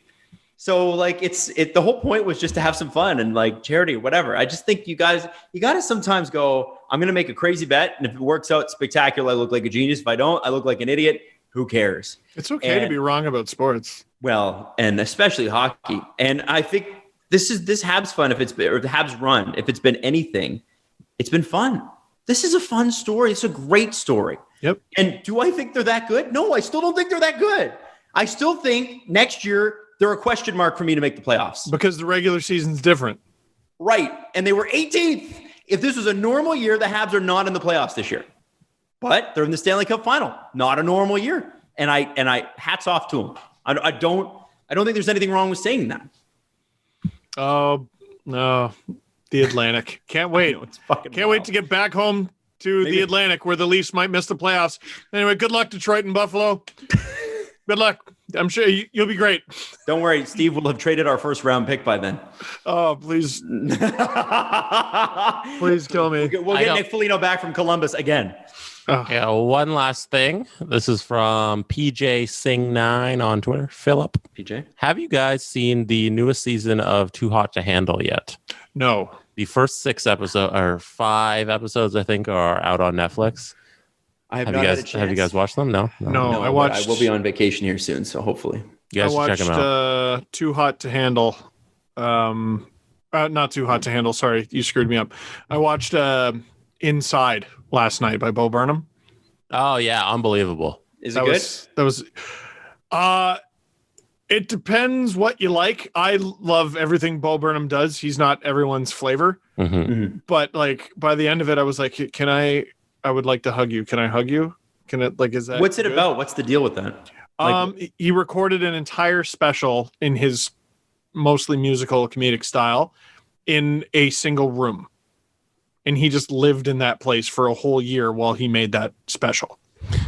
So, like, the whole point was just to have some fun and like charity, whatever. I just think you got to sometimes go, I'm going to make a crazy bet. And if it works out spectacular, I look like a genius. If I don't, I look like an idiot. Who cares? It's okay to be wrong about sports. Well, and especially hockey. And I think this Habs fun, or the Habs run, if it's been anything, it's been fun. This is a fun story. It's a great story. Yep. And do I think they're that good? No, I still don't think they're that good. I still think next year, they're a question mark for me to make the playoffs. Because the regular season's different. Right. And they were 18th. If this was a normal year, the Habs are not in the playoffs this year. But they're in the Stanley Cup final. Not a normal year. And I hats off to them. I don't think there's anything wrong with saying that. Oh, no. The Atlantic. Can't wait. Can't wait to get back home to the Atlantic where the Leafs might miss the playoffs. Anyway, good luck, Detroit and Buffalo. Good luck. I'm sure you'll be great. Don't worry. Steve will have traded our first round pick by then. Oh, please. Please kill me. We'll get Nick Foligno back from Columbus again. Oh. Yeah, one last thing. This is from PJ Sing9 on Twitter. Philip. PJ. Have you guys seen the newest season of Too Hot to Handle yet? No. The first 5 episodes, I think, are out on Netflix. Have you guys watched them? No. I watched. I will be on vacation here soon, so hopefully you guys should check them out. Too Hot to Handle. Not Too Hot to Handle. Sorry, you screwed me up. I watched Inside last night by Bo Burnham. Oh yeah, unbelievable. Is it good? That was. It depends what you like. I love everything Bo Burnham does. He's not everyone's flavor, but like by the end of it, I was like, I would like to hug you. Can I hug you? Can it is that what's it good? about? What's the deal with that? He recorded an entire special in his mostly musical comedic style in a single room. And he just lived in that place for a whole year while he made that special.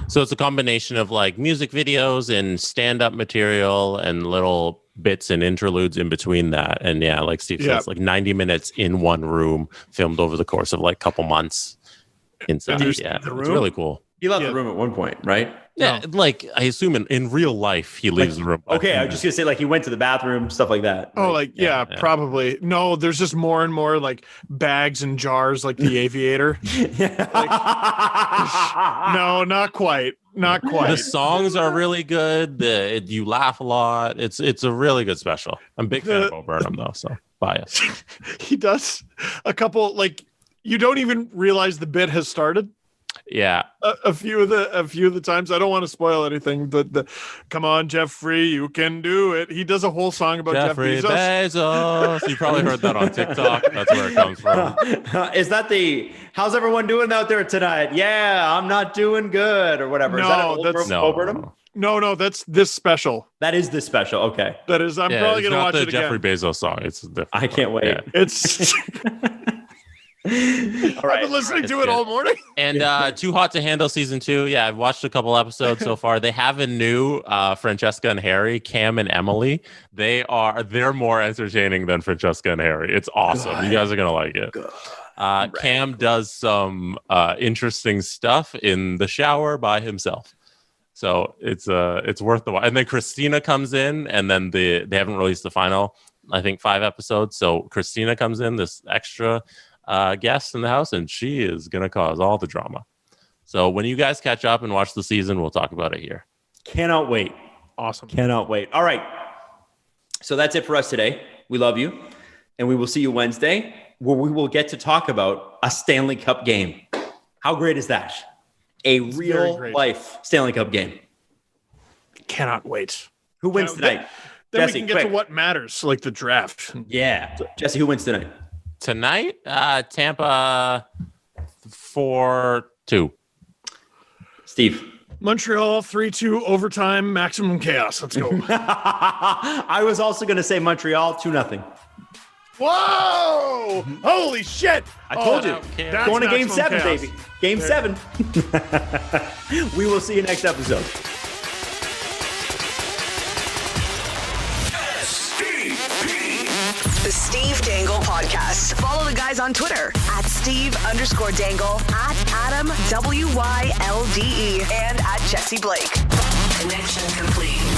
So it's a combination of like music videos and stand-up material and little bits and interludes in between that. And yeah, like Steve says, like 90 minutes in one room filmed over the course of like a couple months. Inside, yeah, it's really cool. He left the room at one point, right? Yeah, like I assume in real life he leaves the room. Okay, I was just gonna say like he went to the bathroom, stuff like that. Oh, probably. No, there's just more and more like bags and jars, like the Aviator. No, not quite. The songs are really good. You laugh a lot. It's a really good special. I'm a big fan of Bo Burnham though, so biased. He does a couple like. You don't even realize the bit has started. Yeah, a few of the times. I don't want to spoil anything. The come on, Jeffrey, you can do it. He does a whole song about Jeffrey Jeff Bezos. You probably heard that on TikTok. That's where it comes from. Is that how's everyone doing out there tonight? Yeah, I'm not doing good or whatever. No, is that No, that's this special. That is this special. Okay, that is. I'm probably gonna watch it again. Jeffrey Bezos song. It's different. I can't wait. Yeah. It's. All right. I've been listening to it all morning. And Too Hot to Handle season 2. Yeah, I've watched a couple episodes so far. They have a new Francesca and Harry, Cam and Emily. They're more entertaining than Francesca and Harry. It's awesome. You guys are gonna like it. Cam does some interesting stuff in the shower by himself. So it's worth the while. And then Christina comes in, and then they haven't released the final, I think, 5 episodes. So Christina comes in, this extra guest in the house, and she is going to cause all the drama. So when you guys catch up and watch the season, we'll talk about it here. Cannot wait. Awesome. Cannot wait. All right. So that's it for us today. We love you. And we will see you Wednesday, where we will get to talk about a Stanley Cup game. How great is that? It's real life Stanley Cup game. Cannot wait. Who wins tonight? Then Jesse, we can get to what matters, like the draft. Yeah. Jesse, who wins tonight? Tonight, Tampa 4-2. Steve. Montreal 3-2 overtime, maximum chaos. Let's go. I was also going to say Montreal 2-0. Whoa! Holy shit! I told you. Going to Game 7, chaos. Baby. Game 7. We will see you next episode. The Steve Dangle Podcast. Follow the guys on Twitter at Steve_Dangle, at Adam WYLDE, and at Jesse Blake. Connection complete.